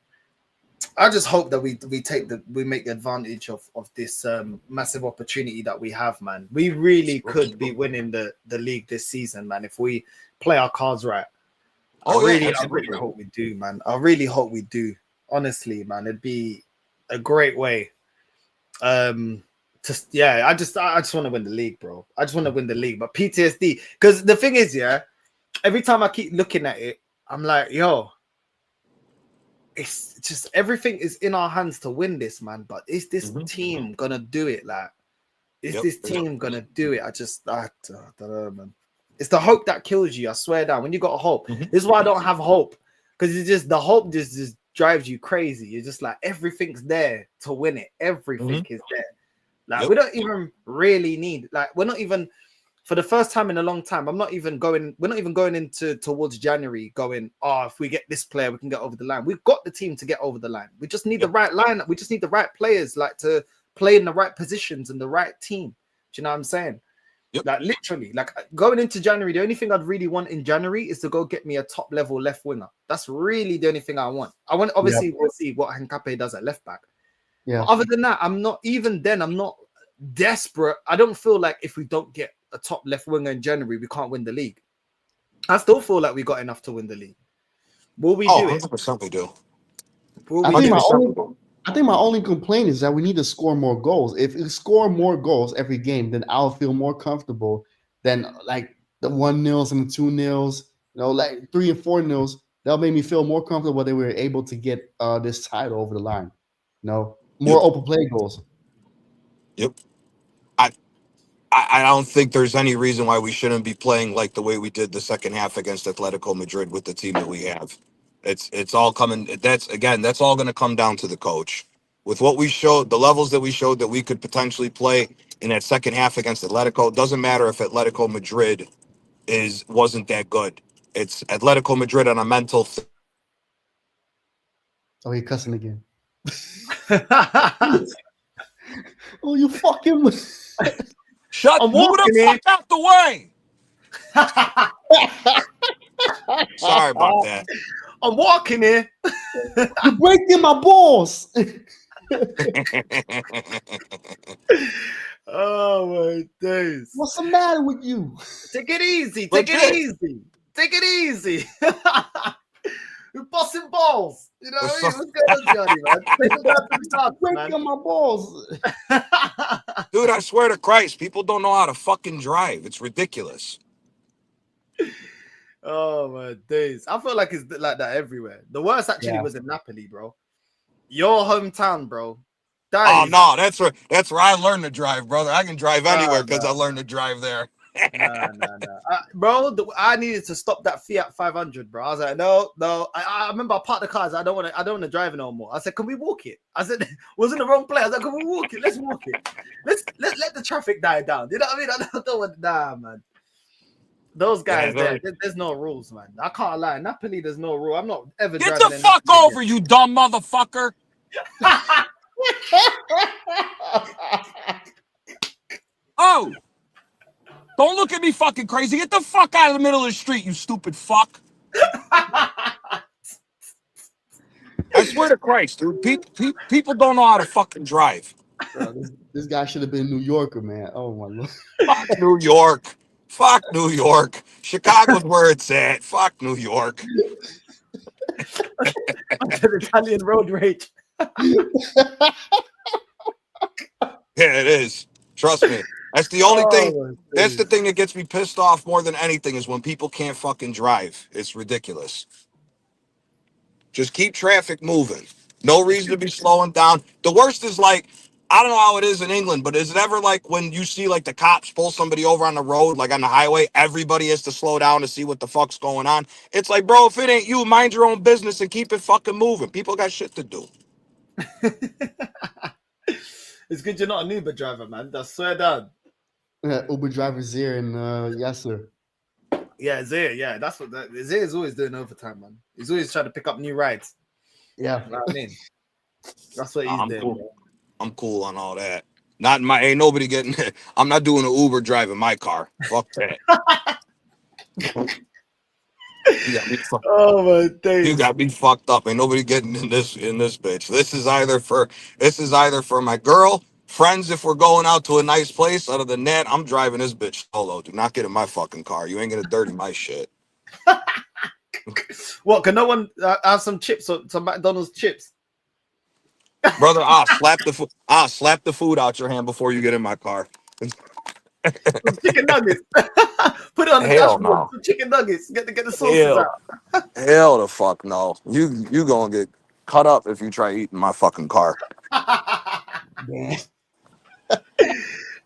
hope that we make advantage of this massive opportunity that we have, man. We really could be winning the league this season, man, if we play our cards right. I really hope we do, man. I really hope we do. Honestly, man, it'd be a great way. I just want to win the league, bro. I just want to win the league. But PTSD, because the thing is, yeah, every time I keep looking at it, I'm like, yo, it's just everything is in our hands to win this, man. But is this team gonna do it? Like, is this team gonna do it? I don't know, man. It's the hope that kills you. I swear down. When you got hope, this is why I don't have hope, because it's just the hope just drives you crazy. You're just like everything's there to win it. Everything is there. Like we don't even really need. Like we're not even. For the first time in a long time, we're not even going into towards January going, oh, if we get this player, we can get over the line. We've got the team to get over the line. We just need the right lineup. We just need the right players, like to play in the right positions and the right team. Do you know what I'm saying? Like literally, like going into January, the only thing I'd really want in January is to go get me a top level left winger. That's really the only thing I want. Obviously, we'll see what Henkape does at left back. Yeah. But other than that, I'm not desperate. I don't feel like if we don't get a top left winger in January, we can't win the league. I still feel like we got enough to win the league. Will we do it? 100% we do. I think my only complaint is that we need to score more goals. If we score more goals every game, then I'll feel more comfortable than like the 1-0s and the 2-0s, like 3 and 4-0s. That'll make me feel more comfortable that we were able to get this title over the line. More open play goals. Yep. I don't think there's any reason why we shouldn't be playing like the way we did the second half against Atletico Madrid with the team that we have. It's all coming. That's all going to come down to the coach. With what we showed, the levels that we showed that we could potentially play in that second half against Atletico, it doesn't matter if Atletico Madrid wasn't that good. It's Atletico Madrid on a mental. Oh, you're cussing again. Oh, you fucking. Move the fuck out the way. Sorry about that. I'm walking here. You're breaking my balls. Oh my days. What's the matter with you? Take it easy. Legit. Take it easy. Take it easy. We're busting balls. You know what I mean? What's going on, Johnny, man? Take it down to the top, man. Breaking my balls. Dude, I swear to Christ, people don't know how to fucking drive. It's ridiculous. Oh my days. I feel like it's like that everywhere. The worst actually was in Napoli, bro. Your hometown, bro. Oh no, that's where I learned to drive, brother. I can drive anywhere because no. I learned to drive there. Nah. Bro, I needed to stop that Fiat 500, bro. I was like, no. I remember I parked the cars. I don't want to drive it no more. I said, can we walk it? I said, was in the wrong place. I was like, can we walk it? Let's walk it. Let's let the traffic die down. You know what I mean? I don't want man. Those guys there's no rules, man. I can't lie. Napoli, there's no rule. I'm not ever Get driving the fuck over, you dumb motherfucker. Oh, don't look at me fucking crazy. Get the fuck out of the middle of the street, you stupid fuck. I swear to Christ, dude. People don't know how to fucking drive. Bro, this guy should have been a New Yorker, man. Oh my lord. Fuck New York. Fuck New York. Chicago's where it's at. Fuck New York. Italian road rage. Yeah, it is. Trust me. That's the only thing. That's the thing that gets me pissed off more than anything is when people can't fucking drive. It's ridiculous. Just keep traffic moving. No reason to be slowing down. The worst is like, I don't know how it is in England, but is it ever like when you see like the cops pull somebody over on the road, like on the highway, everybody has to slow down to see what the fuck's going on? It's like, bro, if it ain't you, mind your own business and keep it fucking moving. People got shit to do. It's good you're not an Uber driver, man. I swear down. Uber driver's here and yes, sir. Yeah, Zay. Yeah, that's what Zay is always doing overtime, man. He's always trying to pick up new rides. Yeah, you know what I mean, that's what he's doing. Cool. I'm cool on all that. Not in my ain't nobody getting. I'm not doing an Uber driving my car. Fuck that. Oh my days. You got me fucked up. Ain't nobody getting in this bitch. This is either for my girl, friends if we're going out to a nice place. Other than that, I'm driving this bitch solo. Do not get in my fucking car. You ain't gonna dirty my shit. What? Can no one have some chips or some McDonald's chips? Brother, I'll slap the food out your hand before you get in my car. Some chicken nuggets. Put it on the dashboard. No. Some chicken nuggets. Get the sauces out. Hell the fuck no. You gonna get cut up if you try eating my fucking car.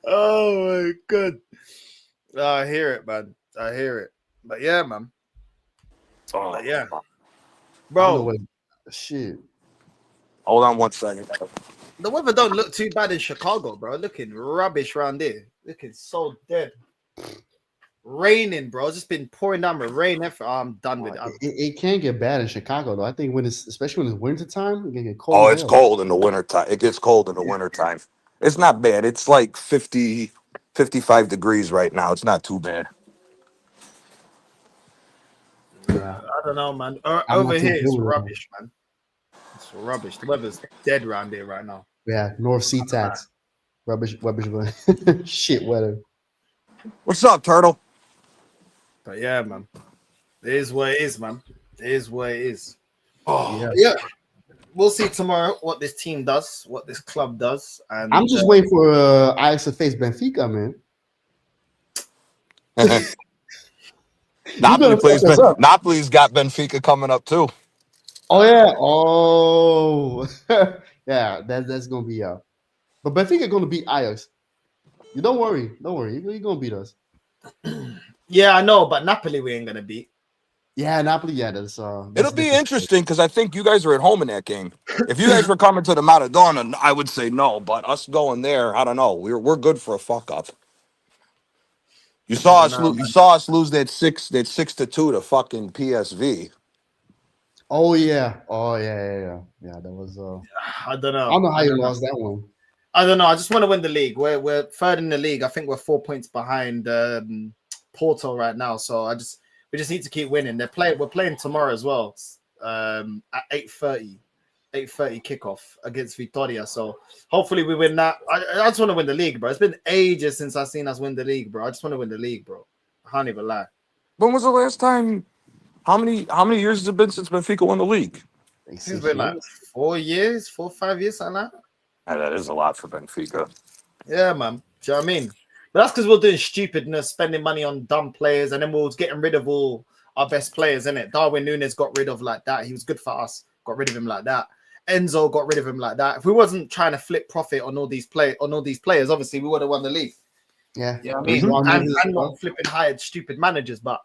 Oh my god. I hear it, man. I hear it. But yeah, man. Oh yeah. Bro. Shit. Hold on 1 second. The weather don't look too bad in Chicago, bro. Looking rubbish around here. Looking so dead. Raining, bro. It's just been pouring down with rain. I'm done with it. It can get bad in Chicago, though. I think especially when it's winter time, it can get cold. Oh, it's cold in the winter time. It gets cold in the winter time. It's not bad. It's like 50, 55 degrees right now. It's not too bad. Yeah, I don't know, man. Over here, it's rubbish, man. It's rubbish. The weather's dead around here right now. Yeah, North Sea tax. Rubbish. Shit weather. What's up, Turtle? But yeah, man. It is what it is, man. It is what it is. Oh, yeah. We'll see tomorrow what this team does, what this club does. And I'm just waiting for Ajax to face Benfica, man. Napoli's got Benfica coming up too. Oh yeah. Oh yeah. That's gonna be but Benfica gonna beat Ajax. You don't worry. You're gonna beat us. Yeah, I know, but Napoli we ain't gonna beat. Yeah, Napoli. Yeah, that's it'll be interesting because I think you guys are at home in that game. If you guys were coming to the Maradona, I would say no. But us going there, I don't know. We're good for a fuck up. You saw us lose that 6-2 to fucking PSV. Oh yeah. Yeah. That was. I don't know. I don't know how you lost that one. I don't know. I just want to win the league. We're third in the league. I think we're 4 points behind Porto right now. So we just need to keep winning. We're playing tomorrow as well. At 8:30 kickoff against Vitoria. So hopefully we win that. I just want to win the league, bro. It's been ages since I've seen us win the league, bro. I just want to win the league, bro. I can't even lie. When was the last time? How many years has it been since Benfica won the league? It's been like 4 years, 4 or 5 years, something like that. That is a lot for Benfica. Yeah, man. Do you know what I mean? But that's because we're doing stupidness, spending money on dumb players, and then we're getting rid of all our best players, innit? Darwin Núñez got rid of like that. He was good for us. Got rid of him like that. Enzo got rid of him like that. If we wasn't trying to flip profit on all these players, obviously we would have won the league. Yeah. You know what I mean? And not flipping hired stupid managers, but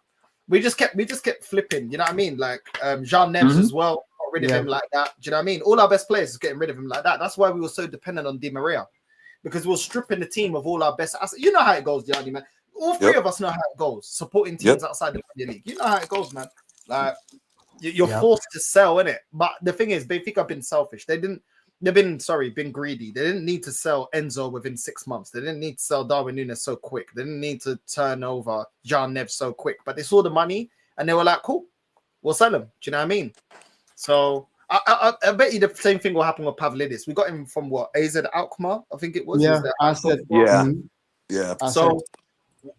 we just kept flipping. You know what I mean? Like Jean Neves as well. Got rid of him like that. Do you know what I mean? All our best players is getting rid of him like that. That's why we were so dependent on Di Maria, because we're stripping the team of all our best assets. You know how it goes, Gianni, man. All three of us know how it goes. Supporting teams outside the Premier League. You know how it goes, man. Like you're forced to sell, innit? But the thing is, Benfica have been selfish. They've been greedy. They didn't need to sell Enzo within 6 months. They didn't need to sell Darwin Núñez so quick. They didn't need to turn over Jean Neves so quick. But they saw the money and they were like, cool, we'll sell him. Do you know what I mean? So I bet you the same thing will happen with Pavlidis. We got him from what? AZ Alkmaar, I think it was. Yeah, I said. Yeah. So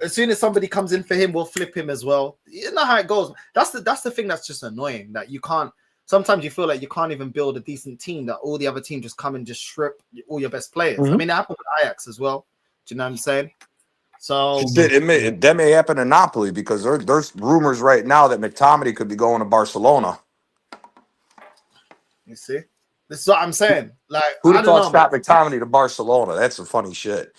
as soon as somebody comes in for him, we'll flip him as well. You know how it goes. That's the thing that's just annoying, that you can't. Sometimes you feel like you can't even build a decent team, that all the other teams just come and just strip all your best players. I mean, it happened with Ajax as well. Do you know what I'm saying? So That may happen in Napoli, because there's rumors right now that McTominay could be going to Barcelona. you see, this is what I'm saying. Like, Who'd I have don't thought know, Scott McTominay to Barcelona? That's some funny shit.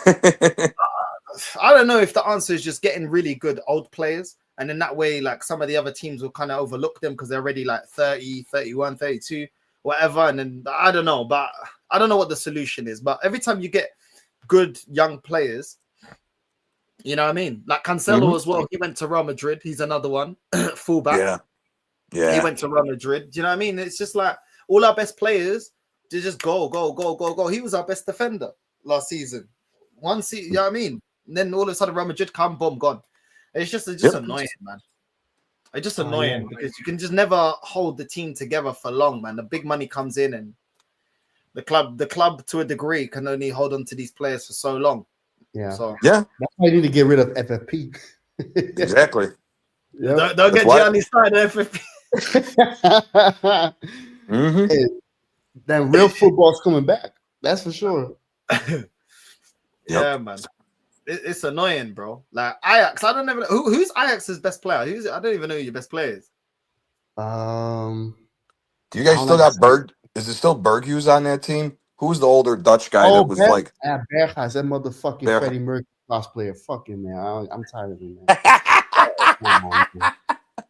I don't know if the answer is just getting really good old players, and then that way, like, some of the other teams will kind of overlook them because they're already like 30, 31, 32, whatever. And then I don't know, but I don't know what the solution is. But every time you get good young players, you know what I mean? Like Cancelo as well. He went to Real Madrid. He's another one, fullback. Yeah. He went to Real Madrid. Do you know what I mean? It's just like all our best players, they just go. He was our best defender last season. One season, you know what I mean? And then all of a sudden Real Madrid come, boom, gone. It's just annoying, man. It's just annoying because you can just never hold the team together for long, man. The big money comes in, and the club to a degree can only hold on to these players for so long. Yeah. So that's why you need to get rid of FFP. Exactly. Yeah. Don't get Gianni started FFP. Hey, then real football's coming back. That's for sure. Yeah, man. It's annoying, bro. Like Ajax, I don't even know who's Ajax's best player. I don't even know who your best player is. Do you guys still got Berg? Is it still Berghuis on that team? Who's the older Dutch guy that was like? Berghuis, that motherfucking Freddie Mercury cosplayer. Fucking man, I'm tired of him, man.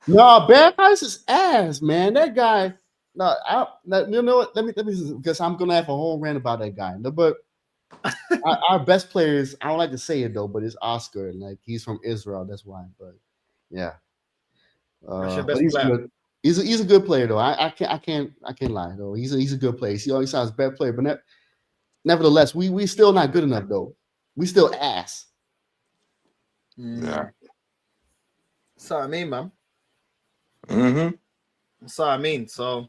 No, Berghuis is ass, man. That guy. No, you know what? Let me because I'm gonna have a whole rant about that guy. No, but our best players, I don't like to say it though, but it's Oscar. Like, he's from Israel, that's why. But yeah, but he's good. He's a good player though. I can't lie though. He's a good player. He always sounds bad player, but nevertheless, we still not good enough though. We still ass. Yeah. So I mean, man. Mm-hmm. So I mean, so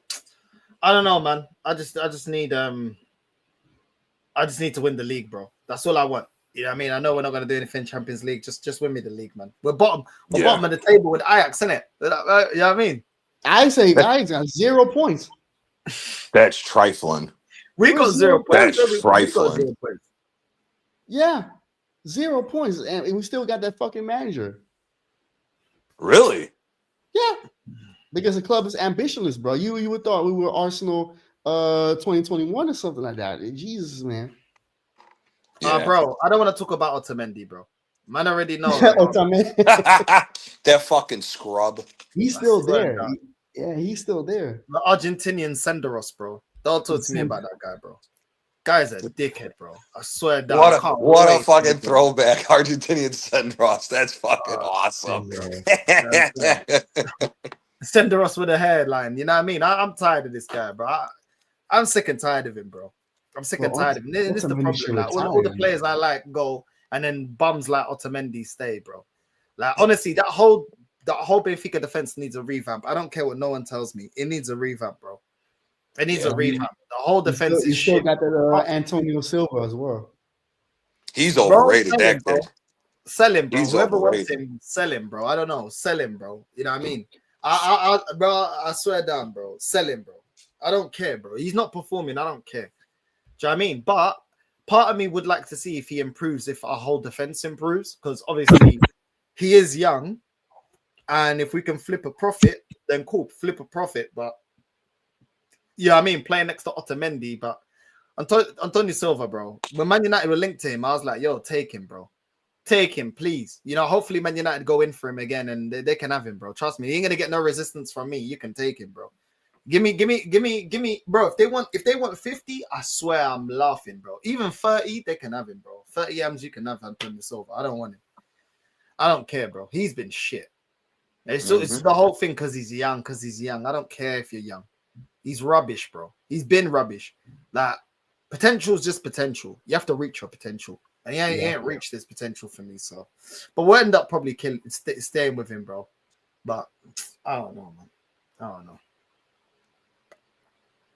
I don't know, man. I just need to win the league, bro. That's all I want. You know what I mean? I know we're not gonna do anything Champions League. Just win me the league, man. We're bottom of the table with Ajax, innit? You know what I mean? I say Ajax got 0 points. That's trifling. We got 0 points. That's trifling. Yeah, 0 points, and we still got that fucking manager. Really? Yeah, because the club is ambitionless, bro. You would thought we were Arsenal 2021 or something like that. Jesus, man. Bro, I don't want to talk about Otamendi, bro. Man already know. That fucking scrub. He's still there. He's still there. The Argentinian Senderos, bro. Don't talk to me about that guy, bro. Guy's a dickhead, bro. I swear down. What a fucking throwback, Argentinian Senderos. That's fucking awesome. Senderos with a hairline. You know what I mean? I'm tired of this guy, bro. I'm sick and tired of him, bro. I'm sick and tired of him. This is the problem. Like, all the players I like go, and then bums like Otamendi stay, bro. Like honestly, that whole Benfica defense needs a revamp. I don't care what no one tells me. It needs a revamp, bro. It needs a revamp. The whole defense You is still shit. got that Antonio Silva as well. He's Bro, overrated, sell him, that bro. kid. Sell him, bro. He's Whoever wants overrated. him, sell him, bro. I don't know. Sell him, bro. You know what I mean? Bro, I swear down, bro. Sell him, bro. I don't care, bro. He's not performing. I don't care. Do you know what I mean? But part of me would like to see if he improves, if our whole defense improves, because obviously he is young. And if we can flip a profit, then cool, flip a profit. But yeah, I mean, playing next to Otamendi, but Antonio Silva, bro. When Man United were linked to him, I was like, yo, take him, bro. Take him, please. You know, hopefully Man United go in for him again and they can have him, bro. Trust me, he ain't gonna get no resistance from me. You can take him, bro. Give me, bro. If they want 50, I swear I'm laughing, bro. Even 30, they can have him, bro. 30 M's, you can have Antonio Silva. I don't want him. I don't care, bro. He's been shit. It's the whole thing because he's young. I don't care if you're young. He's rubbish, bro. He's been rubbish. Like, potential is just potential. You have to reach your potential. And he ain't reached his potential for me, so. But we'll end up probably staying with him, bro. But I don't know, man. I don't know.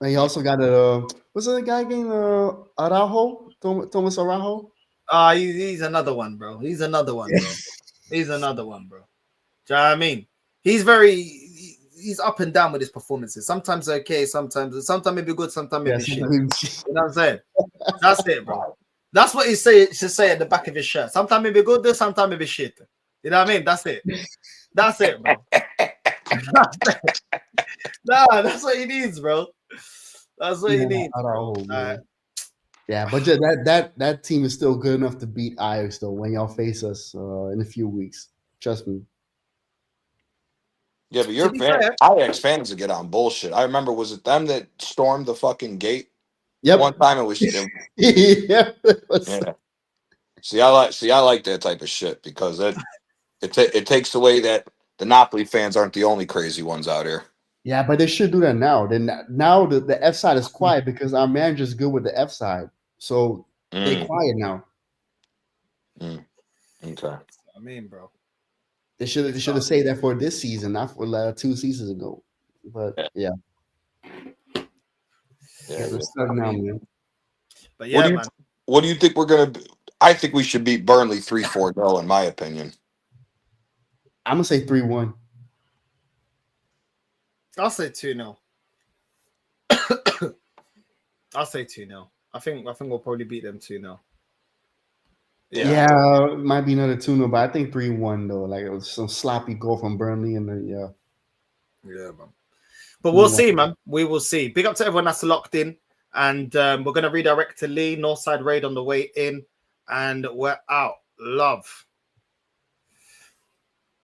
And he also got what's the guy again? Araujo? Thomas Araujo? He's another one, bro. He's another one, bro. He's another one, bro. Do you know what I mean? He's up and down with his performances. Sometimes okay, sometimes maybe good, sometimes maybe shit. You know what I'm saying? That's it, bro. That's what he should say at the back of his shirt. Sometimes maybe good, sometimes maybe shit. You know what I mean? That's it. That's it, bro. Nah, that's what he needs, bro. That's what he needs. Yeah, but that team is still good enough to beat Ajax though when y'all face us in a few weeks. Trust me. Yeah, but your Ajax fans will get on bullshit. I remember, was it them that stormed the fucking gate? Yep. One time it was them. Yeah. See, I like that type of shit because it takes away that the Napoli fans aren't the only crazy ones out here. Yeah, but they should do that now. Then now the F side is quiet because our manager's good with the F side, so they quiet now. Okay. I mean, bro. They should have said that for this season, not for 2 seasons ago. But yeah. We're stuck now, man. But yeah, what do you think we're gonna? I think we should beat Burnley 3-4-0, in my opinion. I'm gonna say 3-1. I'll say 2-0. I'll say 2-0. I think we'll probably beat them 2-0. Yeah, it might be another 2-0, but I think 3-1 though. Like it was some sloppy goal from Burnley, and then yeah, man. But we'll see, man. We will see. Big up to everyone that's locked in, and we're gonna redirect to Lee Northside Raid on the way in, and we're out. Love.